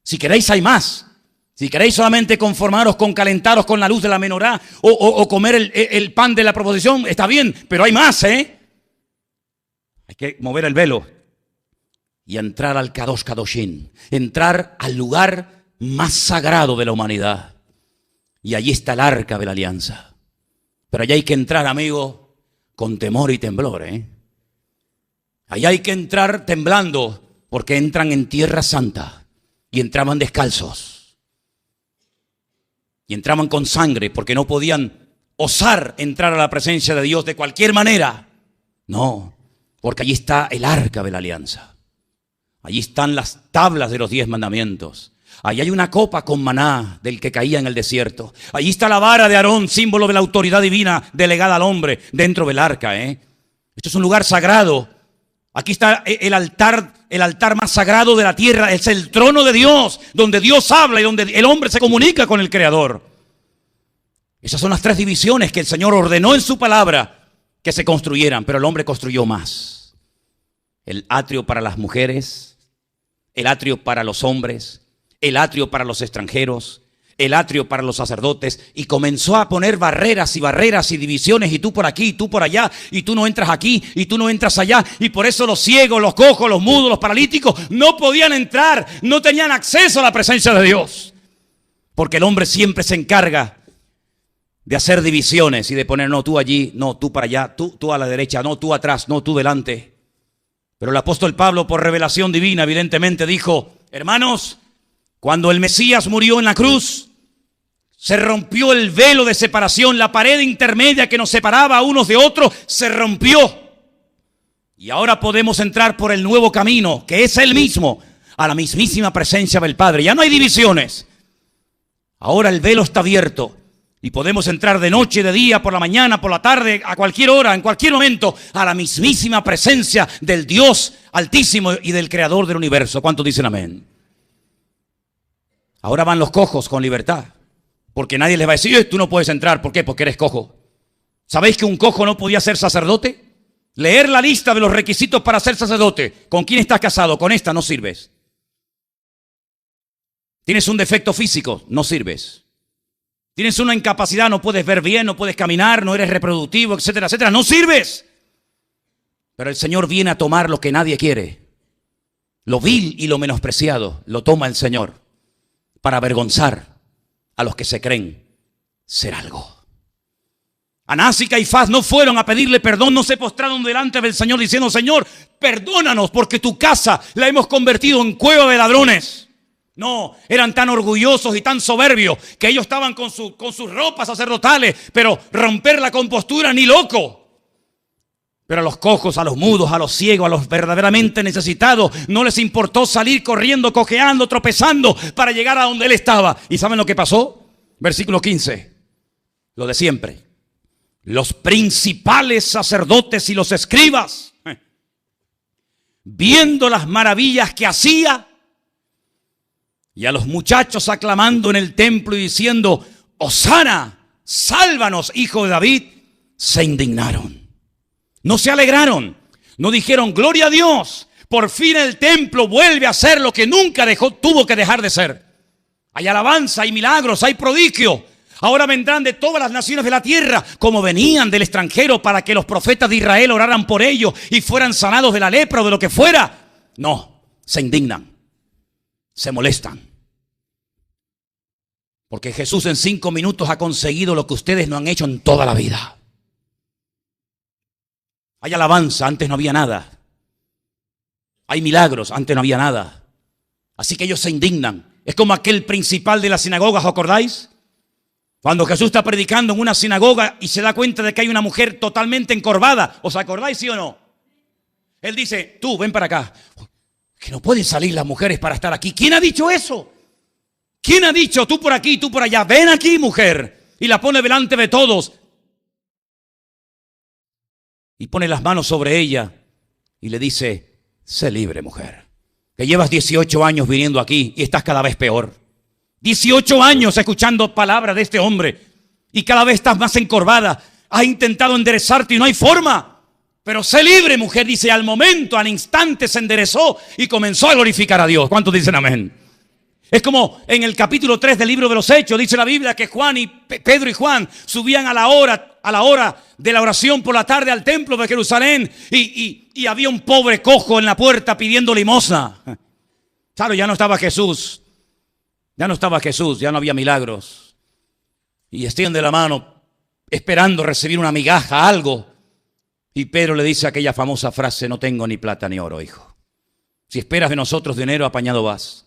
Si queréis, hay más. Si queréis solamente conformaros con calentaros con la luz de la menorá o comer el pan de la proposición, está bien, pero hay más, Hay que mover el velo y entrar al Kadosh Kadoshin, entrar al lugar más sagrado de la humanidad. Y allí está el arca de la alianza. Pero allí hay que entrar, amigo, con temor y temblor, Allí hay que entrar temblando, porque entran en tierra santa y entraban descalzos. Y entraban con sangre, porque no podían osar entrar a la presencia de Dios de cualquier manera. No, porque allí está el arca de la alianza. Allí están las tablas de los 10 mandamientos. Allí hay una copa con maná del que caía en el desierto. Allí está la vara de Aarón, símbolo de la autoridad divina delegada al hombre dentro del arca. Esto es un lugar sagrado. Aquí está el altar más sagrado de la tierra. Es el trono de Dios, donde Dios habla y donde el hombre se comunica con el Creador. Esas son las 3 divisiones que el Señor ordenó en su palabra que se construyeran, pero el hombre construyó más. El atrio para las mujeres, el atrio para los hombres, el atrio para los extranjeros, el atrio para los sacerdotes, y comenzó a poner barreras y divisiones, y tú por aquí, y tú por allá, y tú no entras aquí, y tú no entras allá, y por eso los ciegos, los cojos, los mudos, los paralíticos no podían entrar, no tenían acceso a la presencia de Dios, porque el hombre siempre se encarga de hacer divisiones y de poner, no, tú allí, no, tú para allá, tú a la derecha, no, tú atrás, no, tú delante. Pero el apóstol Pablo, por revelación divina, evidentemente dijo, hermanos, cuando el Mesías murió en la cruz, se rompió el velo de separación, la pared intermedia que nos separaba a unos de otros se rompió. Y ahora podemos entrar por el nuevo camino, que es el mismo, a la mismísima presencia del Padre. Ya no hay divisiones. Ahora el velo está abierto y podemos entrar de noche, de día, por la mañana, por la tarde, a cualquier hora, en cualquier momento, a la mismísima presencia del Dios Altísimo y del Creador del universo. ¿Cuántos dicen amén? Ahora van los cojos con libertad, porque nadie les va a decir, tú no puedes entrar. ¿Por qué? Porque eres cojo. ¿Sabéis que un cojo no podía ser sacerdote? Leer la lista de los requisitos para ser sacerdote. ¿Con quién estás casado? Con esta no sirves. Tienes un defecto físico, no sirves. Tienes una incapacidad, no puedes ver bien, no puedes caminar, no eres reproductivo, etcétera, etcétera. No sirves. Pero el Señor viene a tomar lo que nadie quiere. Lo vil y lo menospreciado lo toma el Señor para avergonzar a los que se creen ser algo. Anás y Caifás no fueron a pedirle perdón, no se postraron delante del Señor diciendo, Señor, perdónanos porque tu casa la hemos convertido en cueva de ladrones. No, eran tan orgullosos y tan soberbios que ellos estaban con sus ropas sacerdotales, pero romper la compostura ni loco. Pero a los cojos, a los mudos, a los ciegos, a los verdaderamente necesitados, no les importó salir corriendo, cojeando, tropezando para llegar a donde él estaba. ¿Y saben lo que pasó? Versículo 15. Lo de siempre. Los principales sacerdotes y los escribas, viendo las maravillas que hacía, y a los muchachos aclamando en el templo y diciendo: Hosana, sálvanos, hijo de David, se indignaron. No se alegraron, no dijeron: gloria a Dios, por fin el templo vuelve a ser lo que nunca tuvo que dejar de ser. Hay alabanza, hay milagros, hay prodigio. Ahora vendrán de todas las naciones de la tierra, como venían del extranjero, para que los profetas de Israel oraran por ellos y fueran sanados de la lepra o de lo que fuera. No, se indignan, se molestan. Porque Jesús en 5 minutos ha conseguido lo que ustedes no han hecho en toda la vida. Hay alabanza, antes no había nada. Hay milagros, antes no había nada. Así que ellos se indignan. Es como aquel principal de la sinagoga, ¿os acordáis? Cuando Jesús está predicando en una sinagoga y se da cuenta de que hay una mujer totalmente encorvada. ¿Os acordáis, sí o no? Él dice: tú, ven para acá. Que no pueden salir las mujeres para estar aquí. ¿Quién ha dicho eso? ¿Quién ha dicho tú por aquí, tú por allá? Ven aquí, mujer. Y la pone delante de todos. Y pone las manos sobre ella y le dice: sé libre, mujer. Que llevas 18 años viniendo aquí y estás cada vez peor. 18 años escuchando palabras de este hombre y cada vez estás más encorvada. Has intentado enderezarte y no hay forma. Pero sé libre, mujer. Dice: al momento, al instante se enderezó y comenzó a glorificar a Dios. ¿Cuántos dicen amén? Es como en el capítulo 3 del libro de los Hechos, dice la Biblia que Pedro y Juan subían a la hora de la oración por la tarde al templo de Jerusalén y había un pobre cojo en la puerta pidiendo limosna. Claro, ya no estaba Jesús. Ya no estaba Jesús, ya no había milagros. Y extiende la mano esperando recibir una migaja, algo. Y Pedro le dice aquella famosa frase: no tengo ni plata ni oro, hijo. Si esperas de nosotros dinero, apañado vas.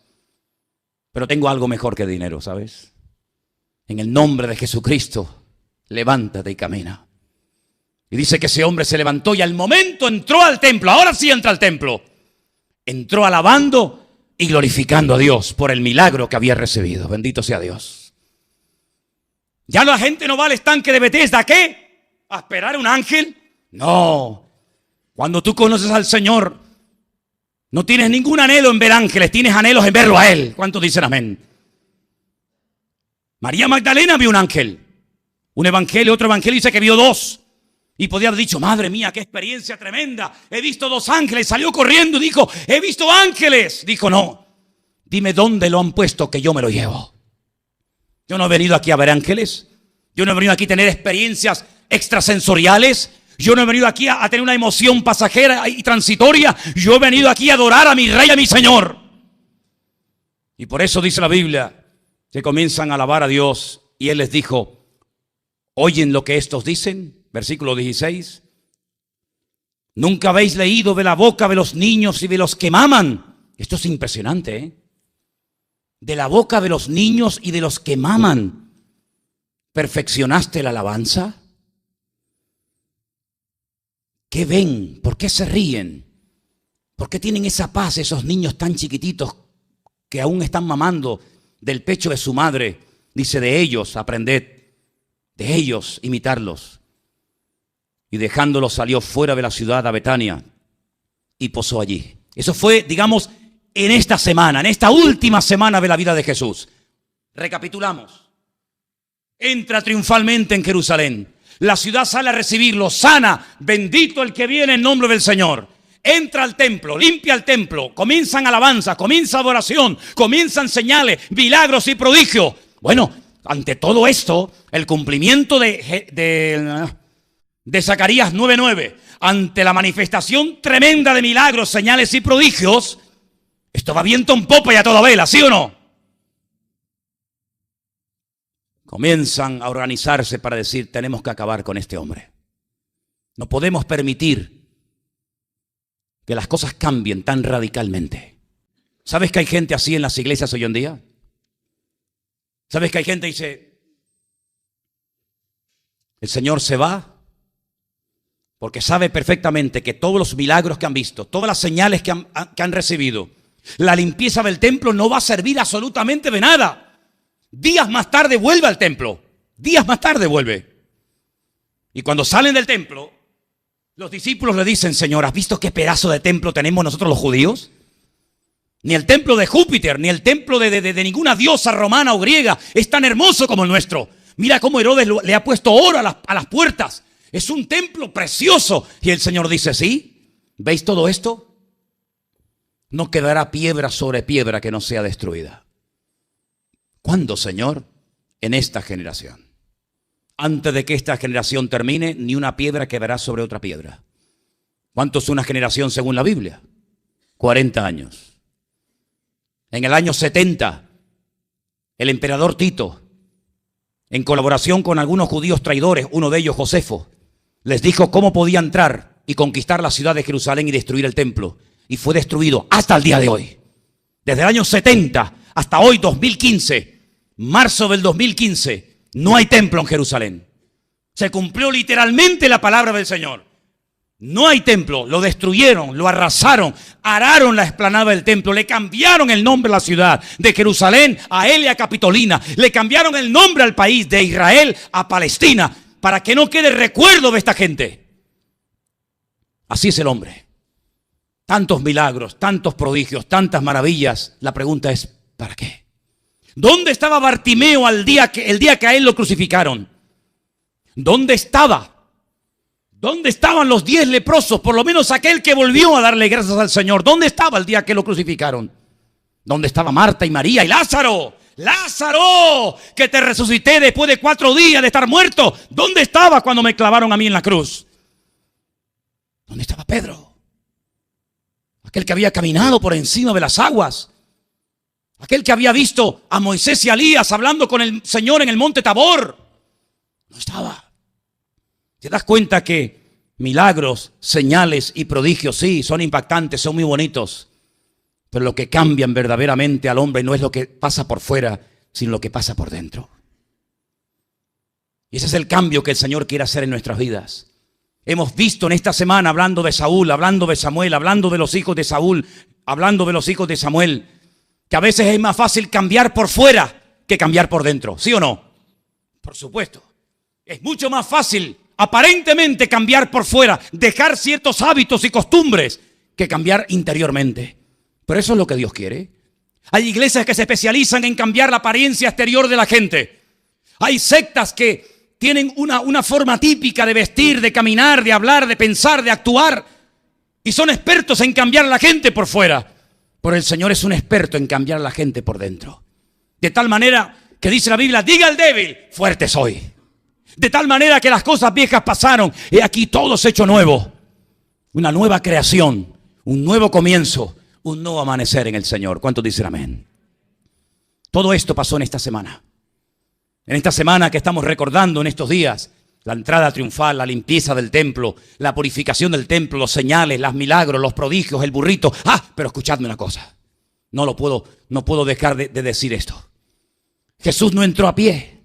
Pero tengo algo mejor que dinero, ¿sabes? En el nombre de Jesucristo, levántate y camina. Y dice que ese hombre se levantó y al momento entró al templo. Ahora sí entra al templo. Entró alabando y glorificando a Dios por el milagro que había recibido. Bendito sea Dios. Ya la gente no va al estanque de Betesda. ¿A qué? ¿A esperar un ángel? No. Cuando tú conoces al Señor, no tienes ningún anhelo en ver ángeles, tienes anhelos en verlo a Él. ¿Cuántos dicen amén? María Magdalena vio un ángel. Un evangelio, otro evangelio dice que vio 2. Y podía haber dicho: madre mía, qué experiencia tremenda. He visto 2 ángeles. Salió corriendo y dijo: he visto ángeles. Dijo: no, dime dónde lo han puesto que yo me lo llevo. Yo no he venido aquí a ver ángeles. Yo no he venido aquí a tener experiencias extrasensoriales. Yo no he venido aquí a tener una emoción pasajera y transitoria. Yo he venido aquí a adorar a mi Rey, a mi Señor. Y por eso dice la Biblia que comienzan a alabar a Dios. Y Él les dijo: ¿oyen lo que estos dicen? Versículo 16. ¿Nunca habéis leído de la boca de los niños y de los que maman? Esto es impresionante, ¿eh? De la boca de los niños y de los que maman, ¿perfeccionaste la alabanza? ¿Qué ven? ¿Por qué se ríen? ¿Por qué tienen esa paz esos niños tan chiquititos que aún están mamando del pecho de su madre? Dice: de ellos aprended, de ellos imitarlos. Y dejándolos salió fuera de la ciudad a Betania y posó allí. Eso fue, digamos, en esta semana, en esta última semana de la vida de Jesús. Recapitulamos. Entra triunfalmente en Jerusalén. La ciudad sale a recibirlo, sana, bendito el que viene en nombre del Señor. Entra al templo, limpia el templo, comienzan alabanzas, comienza adoración, comienzan señales, milagros y prodigios. Bueno, ante todo esto, el cumplimiento de Zacarías 9:9, ante la manifestación tremenda de milagros, señales y prodigios, esto va viento en popa y a toda vela, ¿sí o no? Comienzan a organizarse para decir: tenemos que acabar con este hombre. No podemos permitir que las cosas cambien tan radicalmente. ¿Sabes que hay gente así en las iglesias hoy en día? ¿Sabes que hay gente que dice: el Señor se va, porque sabe perfectamente que todos los milagros que han visto, todas las señales que han recibido, la limpieza del templo no va a servir absolutamente de nada. Días más tarde vuelve al templo. Días más tarde vuelve. Y cuando salen del templo, los discípulos le dicen: Señor, ¿has visto qué pedazo de templo tenemos nosotros los judíos? Ni el templo de Júpiter, ni el templo de ninguna diosa romana o griega es tan hermoso como el nuestro. Mira cómo Herodes le ha puesto oro a las puertas. Es un templo precioso. Y el Señor dice: ¿sí? ¿Veis todo esto? No quedará piedra sobre piedra que no sea destruida. ¿Cuándo, Señor? En esta generación. Antes de que esta generación termine, ni una piedra quedará sobre otra piedra. ¿Cuánto es una generación según la Biblia? 40 años. En el año 70, el emperador Tito, en colaboración con algunos judíos traidores, uno de ellos Josefo, les dijo cómo podía entrar y conquistar la ciudad de Jerusalén y destruir el templo. Y fue destruido hasta el día de hoy. Desde el año 70 hasta hoy, 2015, marzo del 2015, no hay templo en Jerusalén. Se cumplió literalmente la palabra del Señor. No hay templo, lo destruyeron, lo arrasaron, araron la explanada del templo, le cambiaron el nombre a la ciudad, de Jerusalén a Elia Capitolina, le cambiaron el nombre al país, de Israel a Palestina, para que no quede recuerdo de esta gente. Así es el hombre. Tantos milagros, tantos prodigios, tantas maravillas. La pregunta es, ¿para qué? ¿Dónde estaba Bartimeo el día que a él lo crucificaron? ¿Dónde estaba? ¿Dónde estaban los 10 leprosos? Por lo menos aquel que volvió a darle gracias al Señor. ¿Dónde estaba el día que lo crucificaron? ¿Dónde estaba Marta y María y Lázaro? Lázaro, que te resucité después de 4 días de estar muerto. ¿Dónde estaba cuando me clavaron a mí en la cruz? ¿Dónde estaba Pedro? Aquel que había caminado por encima de las aguas. Aquel que había visto a Moisés y a Elías hablando con el Señor en el monte Tabor. No estaba. ¿Te das cuenta que milagros, señales y prodigios, sí, son impactantes, son muy bonitos? Pero lo que cambian verdaderamente al hombre no es lo que pasa por fuera, sino lo que pasa por dentro. Y ese es el cambio que el Señor quiere hacer en nuestras vidas. Hemos visto en esta semana, hablando de Saúl, hablando de Samuel, hablando de los hijos de Saúl, hablando de los hijos de Samuel, que a veces es más fácil cambiar por fuera que cambiar por dentro. ¿Sí o no? Por supuesto. Es mucho más fácil aparentemente cambiar por fuera, dejar ciertos hábitos y costumbres, que cambiar interiormente. Pero eso es lo que Dios quiere. Hay iglesias que se especializan en cambiar la apariencia exterior de la gente. Hay sectas que tienen una forma típica de vestir, de caminar, de hablar, de pensar, de actuar, y son expertos en cambiar a la gente por fuera. Pero el Señor es un experto en cambiar a la gente por dentro. De tal manera que dice la Biblia: diga al débil, fuerte soy. De tal manera que las cosas viejas pasaron, y aquí todo se ha hecho nuevo. Una nueva creación, un nuevo comienzo, un nuevo amanecer en el Señor. ¿Cuántos dicen amén? Todo esto pasó en esta semana. En esta semana que estamos recordando en estos días, la entrada triunfal, la limpieza del templo, la purificación del templo, los señales, los milagros, los prodigios, el burrito. Pero escuchadme una cosa. No puedo dejar de decir esto. Jesús no entró a pie.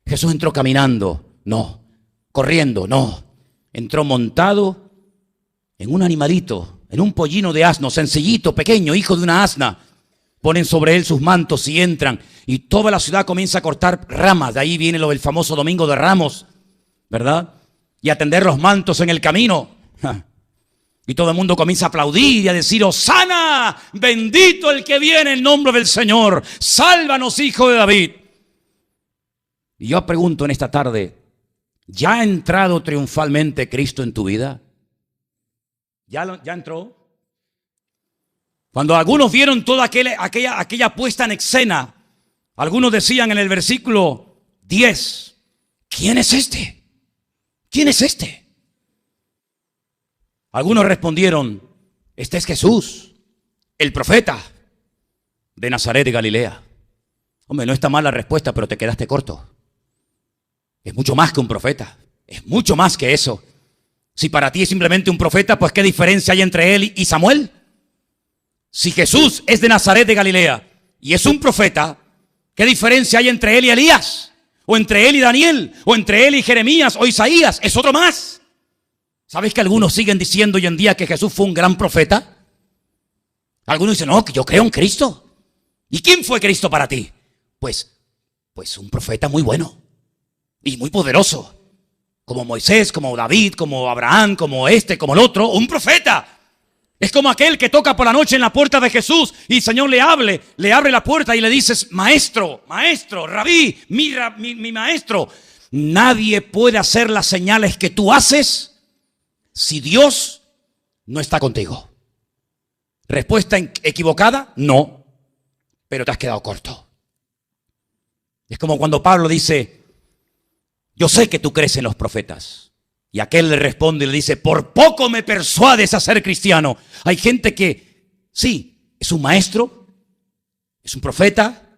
Jesús entró caminando, no. Corriendo, no. Entró montado en un animalito, en un pollino de asno, sencillito, pequeño, hijo de una asna. Ponen sobre él sus mantos y entran. Y toda la ciudad comienza a cortar ramas. De ahí viene lo del famoso Domingo de Ramos, ¿verdad? Y a tender los mantos en el camino. Y todo el mundo comienza a aplaudir y a decir: ¡Hosana! Bendito el que viene en nombre del Señor. Sálvanos, hijo de David. Y yo pregunto en esta tarde: ¿ya ha entrado triunfalmente Cristo en tu vida? ¿Ya entró? Cuando algunos vieron toda aquella puesta en escena, algunos decían en el versículo 10: ¿quién es este? ¿Quién es este? Algunos respondieron: este es Jesús, el profeta de Nazaret de Galilea. Hombre, no está mal la respuesta, pero te quedaste corto. Es mucho más que un profeta. Es mucho más que eso. Si para ti es simplemente un profeta, pues ¿qué diferencia hay entre él y Samuel? Si Jesús es de Nazaret de Galilea y es un profeta, ¿qué diferencia hay entre él y Elías? O entre él y Daniel, o entre él y Jeremías o Isaías. Es otro más. ¿Sabes que algunos siguen diciendo hoy en día que Jesús fue un gran profeta? Algunos dicen, no, que yo creo en Cristo. ¿Y quién fue Cristo para ti? Pues un profeta muy bueno y muy poderoso. Como Moisés, como David, como Abraham, como como el otro, un profeta. Es como aquel que toca por la noche en la puerta de Jesús y el Señor le abre la puerta y le dices, maestro, rabí, mi maestro. Nadie puede hacer las señales que tú haces si Dios no está contigo. ¿Respuesta equivocada? No, pero te has quedado corto. Es como cuando Pablo dice, yo sé que tú crees en los profetas. Y aquel le responde y le dice, por poco me persuades a ser cristiano. Hay gente que, sí, es un maestro, es un profeta,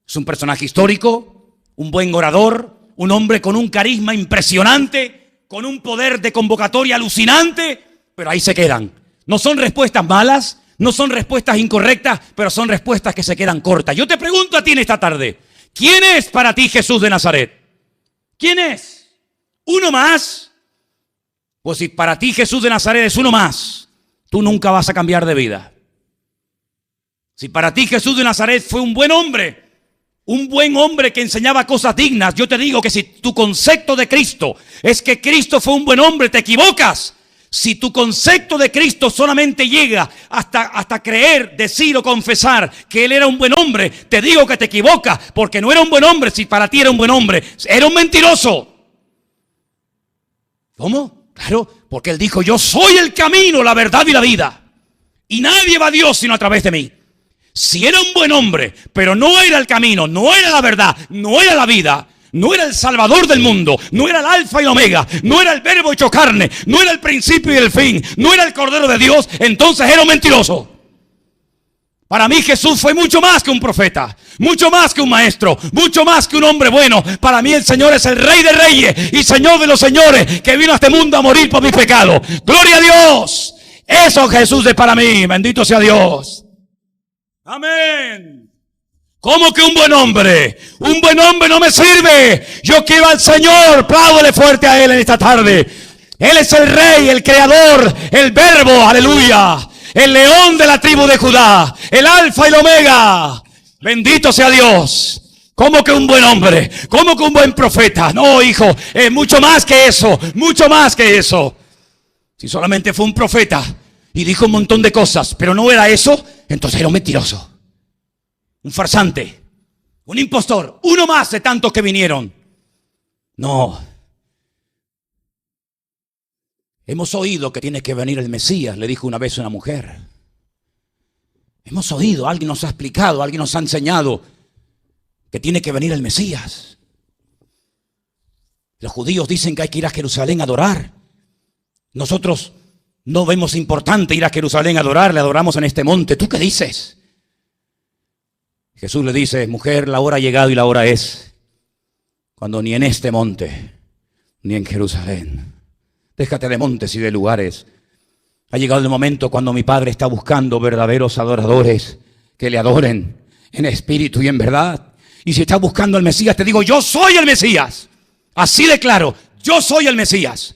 es un personaje histórico, un buen orador, un hombre con un carisma impresionante, con un poder de convocatoria alucinante, pero ahí se quedan. No son respuestas malas, no son respuestas incorrectas, pero son respuestas que se quedan cortas. Yo te pregunto a ti en esta tarde, ¿quién es para ti Jesús de Nazaret? ¿Quién es? ¿Uno más? Pues si para ti Jesús de Nazaret es uno más, tú nunca vas a cambiar de vida. Si para ti Jesús de Nazaret fue un buen hombre que enseñaba cosas dignas, yo te digo que si tu concepto de Cristo es que Cristo fue un buen hombre, te equivocas. Si tu concepto de Cristo solamente llega hasta creer, decir o confesar que Él era un buen hombre, te digo que te equivocas, porque no era un buen hombre. Si para ti era un buen hombre, era un mentiroso. ¿Cómo? Claro, porque Él dijo, yo soy el camino, la verdad y la vida. Y nadie va a Dios sino a través de mí. Si era un buen hombre, pero no era el camino, no era la verdad, no era la vida, no era el Salvador del mundo, no era el Alfa y el Omega, no era el Verbo hecho carne, no era el principio y el fin, no era el Cordero de Dios, entonces era un mentiroso. Para mí Jesús fue mucho más que un profeta, mucho más que un maestro, mucho más que un hombre bueno. Para mí el Señor es el Rey de Reyes y Señor de los señores, que vino a este mundo a morir por mis pecados. ¡Gloria a Dios! Eso Jesús es para mí, bendito sea Dios. Amén. ¿Cómo que un buen hombre? Un buen hombre no me sirve. Yo quiero al Señor, apláudele fuerte a Él en esta tarde. Él es el Rey, el Creador, el Verbo, aleluya. El león de la tribu de Judá, el Alfa y el Omega. Bendito sea Dios. ¿Cómo que un buen hombre? ¿Cómo que un buen profeta? No, hijo, es mucho más que eso, mucho más que eso. Si solamente fue un profeta y dijo un montón de cosas, pero no era eso, entonces era un mentiroso, un farsante, un impostor, uno más de tantos que vinieron. No. Hemos oído que tiene que venir el Mesías, le dijo una vez una mujer. Hemos oído, alguien nos ha explicado, alguien nos ha enseñado que tiene que venir el Mesías. Los judíos dicen que hay que ir a Jerusalén a adorar. Nosotros no vemos importante ir a Jerusalén a adorar, le adoramos en este monte. ¿Tú qué dices? Jesús le dice, mujer, la hora ha llegado y la hora es cuando ni en este monte, ni en Jerusalén. Déjate de montes y de lugares. Ha llegado el momento cuando mi Padre está buscando verdaderos adoradores que le adoren en espíritu y en verdad. Y si estás buscando al Mesías, te digo, yo soy el Mesías. Así de claro, yo soy el Mesías.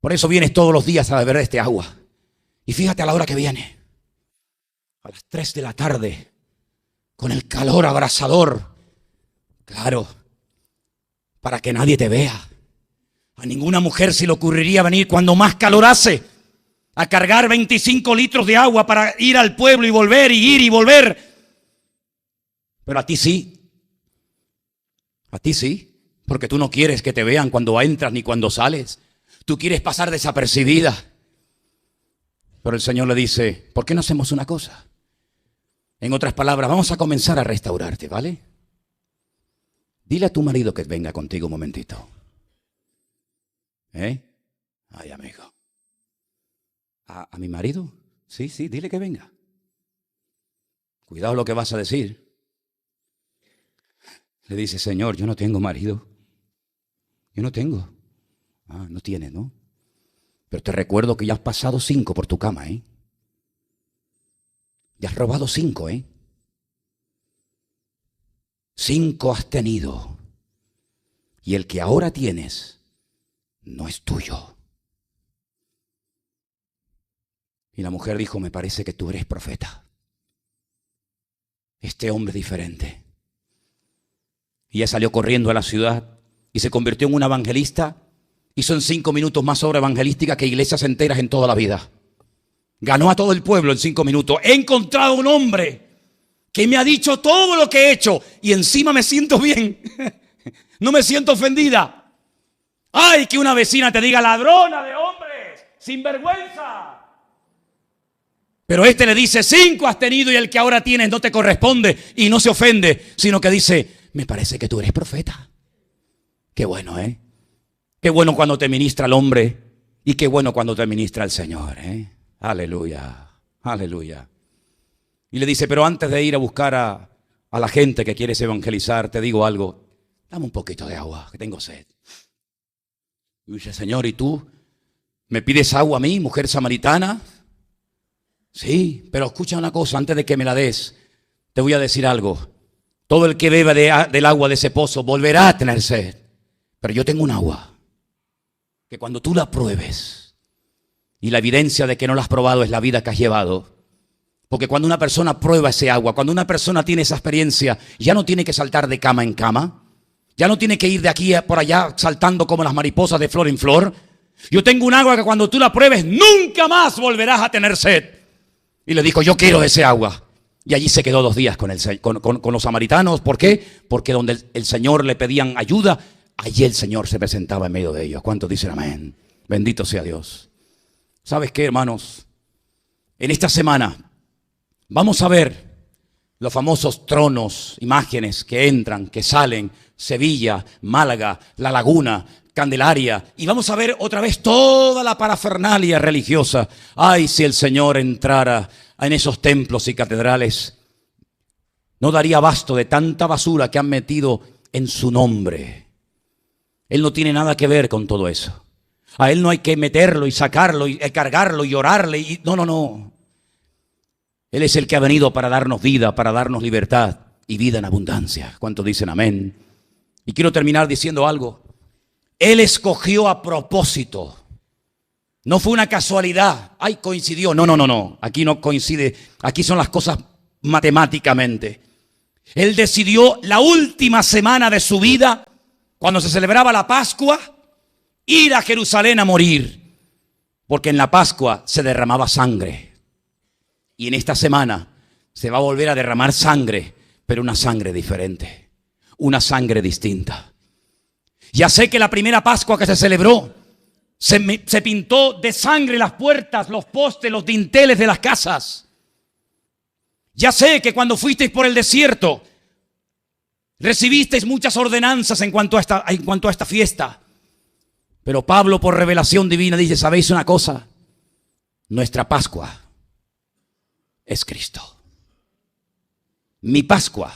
Por eso vienes todos los días a beber este agua. Y fíjate a la hora que viene. A las 3 de la tarde, con el calor abrasador. Claro, para que nadie te vea. A ninguna mujer se le ocurriría venir cuando más calor hace, a cargar 25 litros de agua para ir al pueblo y volver, y ir y volver. Pero a ti sí. A ti sí. Porque tú no quieres que te vean cuando entras ni cuando sales. Tú quieres pasar desapercibida. Pero el Señor le dice, ¿por qué no hacemos una cosa? En otras palabras, vamos a comenzar a restaurarte, ¿vale? Dile a tu marido que venga contigo un momentito. Ay, amigo. ¿A mi marido? Sí, dile que venga. Cuidado lo que vas a decir. Le dice, Señor, yo no tengo marido. Yo no tengo. Ah, no tienes, ¿no? Pero te recuerdo que ya has pasado 5 por tu cama, ¿eh? Ya has robado 5, ¿eh? 5 has tenido. y el que ahora tienes no es tuyo. Y la mujer dijo, me parece que tú eres profeta. Este hombre es diferente. Y ella salió corriendo a la ciudad y se convirtió en una evangelista. Hizo en 5 minutos más obra evangelística que iglesias enteras en toda la vida. Ganó a todo el pueblo en 5 minutos. He encontrado un hombre que me ha dicho todo lo que he hecho y encima me siento bien. No me siento ofendida. Ay, que una vecina te diga ladrona de hombres, sinvergüenza. Pero este le dice, 5 has tenido y el que ahora tienes no te corresponde, y no se ofende, sino que dice, me parece que tú eres profeta. Qué bueno, ¿eh? Qué bueno cuando te ministra el hombre y qué bueno cuando te ministra el Señor, ¿eh? Aleluya, aleluya. Y le dice, pero antes de ir a buscar a la gente que quieres evangelizar, te digo algo, dame un poquito de agua, que tengo sed. Y dice, Señor, ¿y tú me pides agua a mí, mujer samaritana? Sí, pero escucha una cosa, antes de que me la des, te voy a decir algo. Todo el que beba del agua de ese pozo volverá a tener sed. Pero yo tengo un agua que cuando tú la pruebes, y la evidencia de que no la has probado es la vida que has llevado. Porque cuando una persona prueba ese agua, cuando una persona tiene esa experiencia, ya no tiene que saltar de cama en cama, ya no tiene que ir de aquí por allá saltando como las mariposas de flor en flor. Yo tengo un agua que cuando tú la pruebes, nunca más volverás a tener sed. Y le dijo, yo quiero ese agua. Y allí se quedó 2 días con los samaritanos. ¿Por qué? Porque donde el Señor le pedían ayuda, allí el Señor se presentaba en medio de ellos. ¿Cuántos dicen amén? Bendito sea Dios. ¿Sabes qué, hermanos? En esta semana vamos a ver los famosos tronos, imágenes que entran, que salen, Sevilla, Málaga, La Laguna, Candelaria, y vamos a ver otra vez toda la parafernalia religiosa. Ay, si el Señor entrara en esos templos y catedrales, no daría abasto de tanta basura que han metido en su nombre. Él no tiene nada que ver con todo eso. A Él no hay que meterlo y sacarlo y cargarlo y orarle. Y no. Él es el que ha venido para darnos vida, para darnos libertad y vida en abundancia. ¿Cuántos dicen amén? Y quiero terminar diciendo algo. Él escogió a propósito. No fue una casualidad. Ay, coincidió. No. Aquí no coincide. Aquí son las cosas matemáticamente. Él decidió la última semana de su vida, cuando se celebraba la Pascua, ir a Jerusalén a morir. Porque en la Pascua se derramaba sangre. Y en esta semana se va a volver a derramar sangre, pero una sangre diferente. Una sangre distinta. Ya sé que la primera Pascua que se celebró, se pintó de sangre las puertas, los postes, los dinteles de las casas. Ya sé que cuando fuisteis por el desierto, recibisteis muchas ordenanzas en cuanto a esta fiesta. Pero Pablo, por revelación divina, dice, ¿sabéis una cosa? Nuestra Pascua es Cristo. Mi Pascua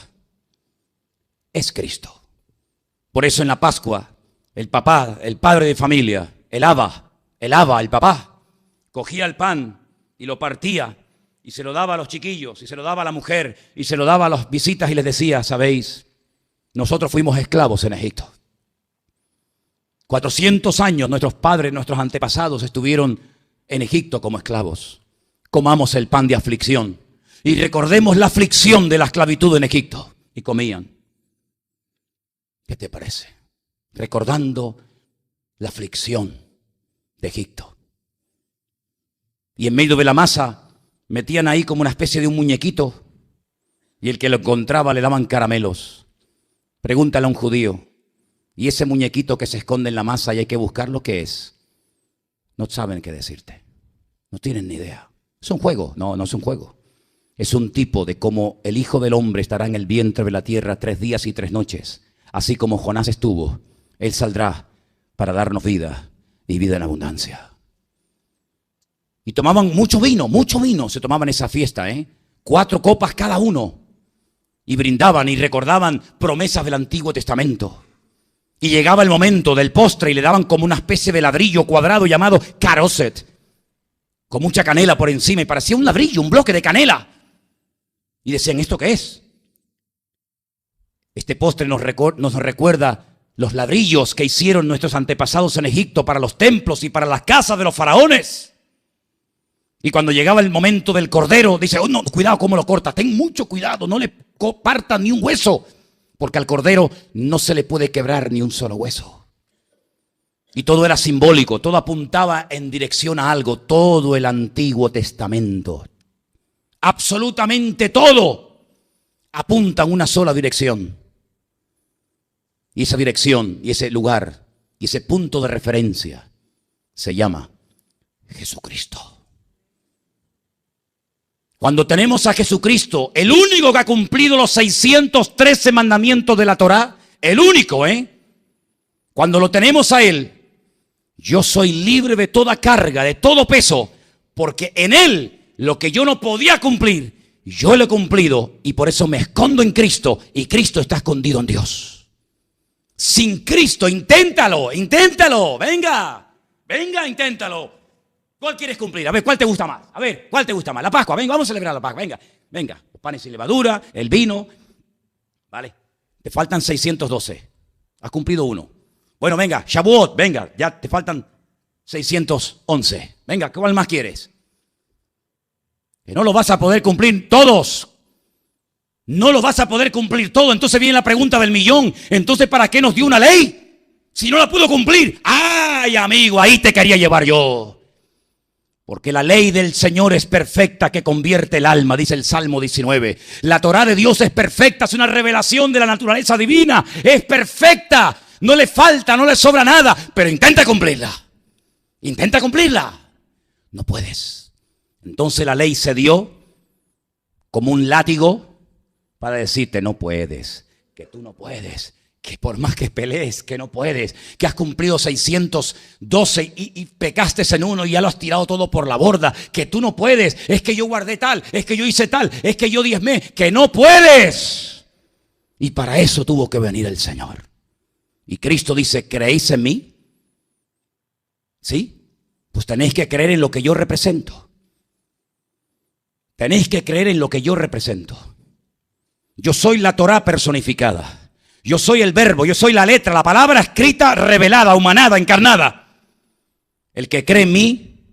es Cristo. Por eso en la Pascua, el papá, el padre de familia, el papá, cogía el pan y lo partía y se lo daba a los chiquillos y se lo daba a la mujer y se lo daba a las visitas y les decía, ¿sabéis? Nosotros fuimos esclavos en Egipto. 400 años nuestros padres, nuestros antepasados estuvieron en Egipto como esclavos. Comamos el pan de aflicción y recordemos la aflicción de la esclavitud en Egipto. Y comían. ¿Qué te parece? Recordando la aflicción de Egipto. Y en medio de la masa metían ahí como una especie de un muñequito y el que lo encontraba le daban caramelos. Pregúntale a un judío, ¿y ese muñequito que se esconde en la masa y hay que buscarlo qué es? No saben qué decirte. No tienen ni idea. ¿Es un juego? No es un juego. Es un tipo de cómo el Hijo del Hombre estará en el vientre de la tierra 3 días y 3 noches. Así como Jonás estuvo, Él saldrá para darnos vida y vida en abundancia. Y tomaban mucho vino se tomaban esa fiesta, 4 copas cada uno. Y brindaban y recordaban promesas del Antiguo Testamento. Y llegaba el momento del postre y le daban como una especie de ladrillo cuadrado llamado caroset, con mucha canela por encima y parecía un ladrillo, un bloque de canela. Y decían, ¿esto qué es? Este postre nos recuerda los ladrillos que hicieron nuestros antepasados en Egipto para los templos y para las casas de los faraones. Y cuando llegaba el momento del cordero, dice, oh no, cuidado cómo lo cortas, ten mucho cuidado, no le partas ni un hueso, porque al cordero no se le puede quebrar ni un solo hueso. Y todo era simbólico, todo apuntaba en dirección a algo, todo el Antiguo Testamento. Absolutamente todo apunta en una sola dirección. Y esa dirección, y ese lugar, y ese punto de referencia se llama Jesucristo. Cuando tenemos a Jesucristo, el único que ha cumplido los 613 mandamientos de la Torá, el único, cuando lo tenemos a Él, yo soy libre de toda carga, de todo peso, porque en Él, lo que yo no podía cumplir, yo lo he cumplido, y por eso me escondo en Cristo, y Cristo está escondido en Dios. Sin Cristo, inténtalo, venga, inténtalo. ¿Cuál quieres cumplir? A ver, ¿cuál te gusta más? A ver, ¿cuál te gusta más? La Pascua, venga, vamos a celebrar la Pascua, venga. Los panes sin levadura, el vino, ¿vale? Te faltan 612, has cumplido uno. Bueno, venga, Shavuot, venga, ya te faltan 611. Venga, ¿cuál más quieres? Que no lo vas a poder cumplir todos. No lo vas a poder cumplir todo. Entonces viene la pregunta del millón. Entonces, ¿para qué nos dio una ley? Si no la pudo cumplir. ¡Ay, amigo! Ahí te quería llevar yo. Porque la ley del Señor es perfecta que convierte el alma, dice el Salmo 19. La Torá de Dios es perfecta, es una revelación de la naturaleza divina. Es perfecta, no le falta, no le sobra nada. Pero intenta cumplirla. No puedes. Entonces la ley se dio como un látigo para decirte no puedes, que tú no puedes, que por más que pelees, que no puedes, que has cumplido 612 y pecaste en uno y ya lo has tirado todo por la borda, que tú no puedes, es que yo guardé tal, es que yo hice tal, es que yo diezmé, que no puedes. Y para eso tuvo que venir el Señor. Y Cristo dice, ¿creéis en mí? ¿Sí? Pues tenéis que creer en lo que yo represento. Tenéis que creer en lo que yo represento. Yo soy la Torá personificada. Yo soy el verbo, yo soy la letra, la palabra escrita, revelada, humanada, encarnada. El que cree en mí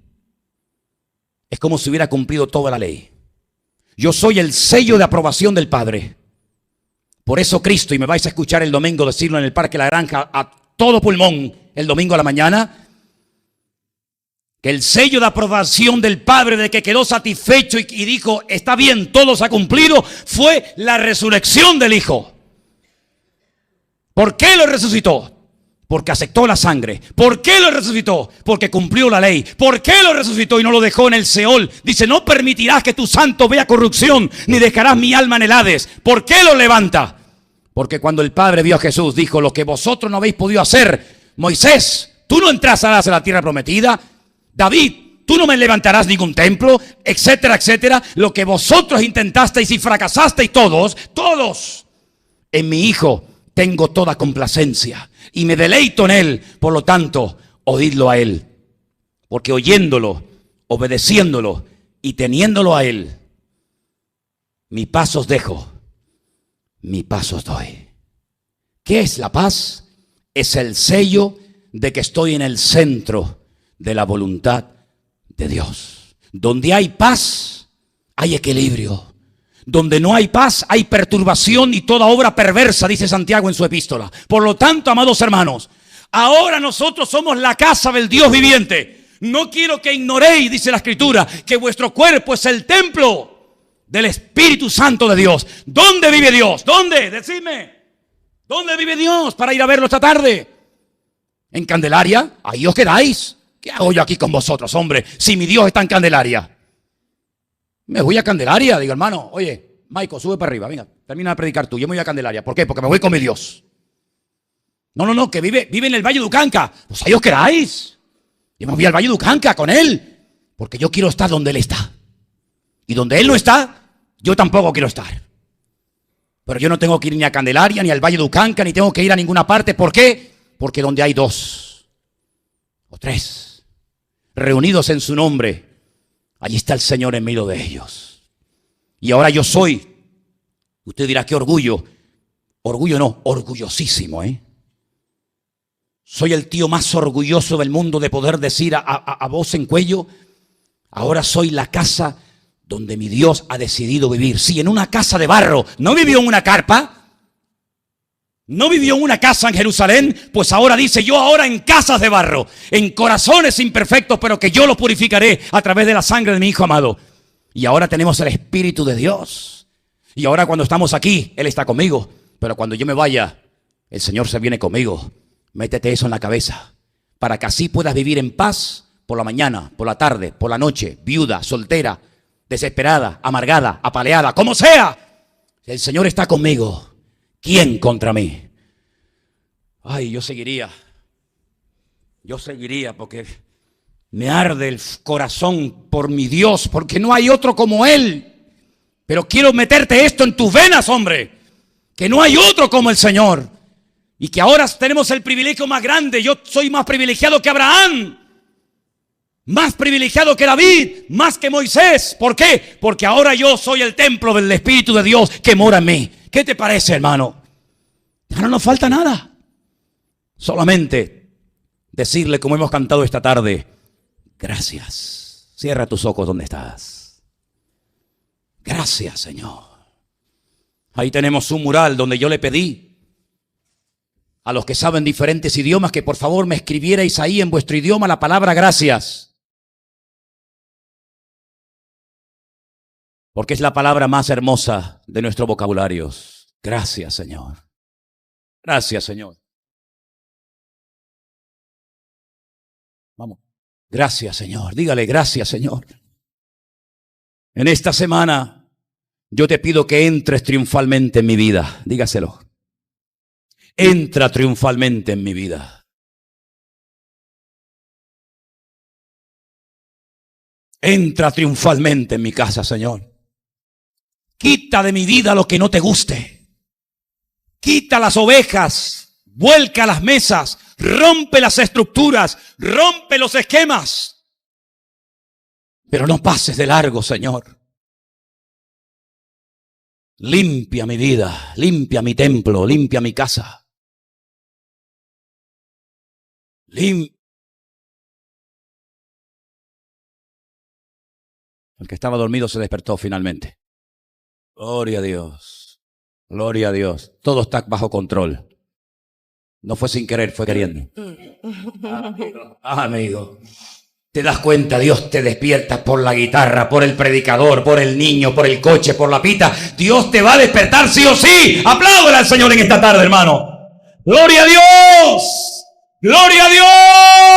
es como si hubiera cumplido toda la ley. Yo soy el sello de aprobación del Padre. Por eso Cristo, y me vais a escuchar el domingo decirlo en el Parque La Granja a todo pulmón, el domingo a la mañana, que el sello de aprobación del Padre de que quedó satisfecho y dijo, está bien, todo se ha cumplido, fue la resurrección del Hijo. ¿Por qué lo resucitó? Porque aceptó la sangre. ¿Por qué lo resucitó? Porque cumplió la ley. ¿Por qué lo resucitó y no lo dejó en el Seol? Dice, no permitirás que tu santo vea corrupción, ni dejarás mi alma en el Hades. ¿Por qué lo levanta? Porque cuando el Padre vio a Jesús, dijo, lo que vosotros no habéis podido hacer, Moisés, tú no entrarás a la tierra prometida. David, tú no me levantarás ningún templo, etcétera, etcétera. Lo que vosotros intentasteis y fracasasteis todos, en mi Hijo tengo toda complacencia y me deleito en Él. Por lo tanto, oídlo a Él. Porque oyéndolo, obedeciéndolo y teniéndolo a Él, mi paz os dejo, mi paz os doy. ¿Qué es la paz? Es el sello de que estoy en el centro de la voluntad de Dios. Donde hay paz, hay equilibrio. Donde no hay paz, hay perturbación y toda obra perversa, dice Santiago en su epístola. Por lo tanto, amados hermanos, ahora nosotros somos la casa del Dios viviente. No quiero que ignoréis, dice la Escritura, que vuestro cuerpo es el templo del Espíritu Santo de Dios. ¿Dónde vive Dios? ¿Dónde? Decidme. ¿Dónde vive Dios para ir a verlo esta tarde? ¿En Candelaria? Ahí os quedáis. ¿Qué hago yo aquí con vosotros, hombre? Si mi Dios está en Candelaria. Me voy a Candelaria, digo, hermano, oye, Maico, sube para arriba, venga, termina de predicar tú, yo me voy a Candelaria. ¿Por qué? Porque me voy con mi Dios. No, que vive en el Valle de Ucanca. Pues ahí os quedáis. Yo me voy al Valle de Ucanca con Él, porque yo quiero estar donde Él está. Y donde Él no está, yo tampoco quiero estar. Pero yo no tengo que ir ni a Candelaria, ni al Valle de Ucanca, ni tengo que ir a ninguna parte. ¿Por qué? Porque donde hay dos o tres reunidos en su nombre, allí está el Señor en medio de ellos. Y ahora yo soy, usted dirá, qué orgullo. Orgullo no, orgullosísimo, Soy el tío más orgulloso del mundo de poder decir a voz en cuello: ahora soy la casa donde mi Dios ha decidido vivir. Sí, en una casa de barro. No vivió en una carpa. No vivió en una casa en Jerusalén. Pues ahora dice: yo ahora en casas de barro, en corazones imperfectos, pero que yo los purificaré a través de la sangre de mi Hijo amado. Y ahora tenemos el Espíritu de Dios. Y ahora cuando estamos aquí, Él está conmigo. Pero cuando yo me vaya, el Señor se viene conmigo. Métete eso en la cabeza, para que así puedas vivir en paz por la mañana, por la tarde, por la noche, viuda, soltera, desesperada, amargada, apaleada, como sea. El Señor está conmigo. ¿Quién contra mí? Ay, yo seguiría porque me arde el corazón por mi Dios, porque no hay otro como Él. Pero quiero meterte esto en tus venas, hombre, que no hay otro como el Señor. Y que ahora tenemos el privilegio más grande. Yo soy más privilegiado que Abraham, más privilegiado que David, más que Moisés. ¿Por qué? Porque ahora yo soy el templo del Espíritu de Dios que mora en mí. ¿Qué te parece, hermano? Ya no nos falta nada. Solamente decirle, como hemos cantado esta tarde: gracias. Cierra tus ojos donde estás. Gracias, Señor. Ahí tenemos un mural donde yo le pedí a los que saben diferentes idiomas que por favor me escribierais ahí en vuestro idioma la palabra gracias. Porque es la palabra más hermosa de nuestro vocabulario. Gracias, Señor. Gracias, Señor. Vamos. Gracias, Señor. Dígale: gracias, Señor. En esta semana yo te pido que entres triunfalmente en mi vida. Dígaselo. Entra triunfalmente en mi vida. Entra triunfalmente en mi casa, Señor. Quita de mi vida lo que no te guste. Quita las ovejas, vuelca las mesas, rompe las estructuras, rompe los esquemas. Pero no pases de largo, Señor. Limpia mi vida, limpia mi templo, limpia mi casa. El que estaba dormido se despertó finalmente. Gloria a Dios. Gloria a Dios. Todo está bajo control. No fue sin querer, fue queriendo. Amigo. Te das cuenta, Dios te despierta por la guitarra, por el predicador, por el niño, por el coche, por la pita. Dios te va a despertar sí o sí. Apláudale al Señor en esta tarde, hermano. Gloria a Dios. ¡Gloria a Dios!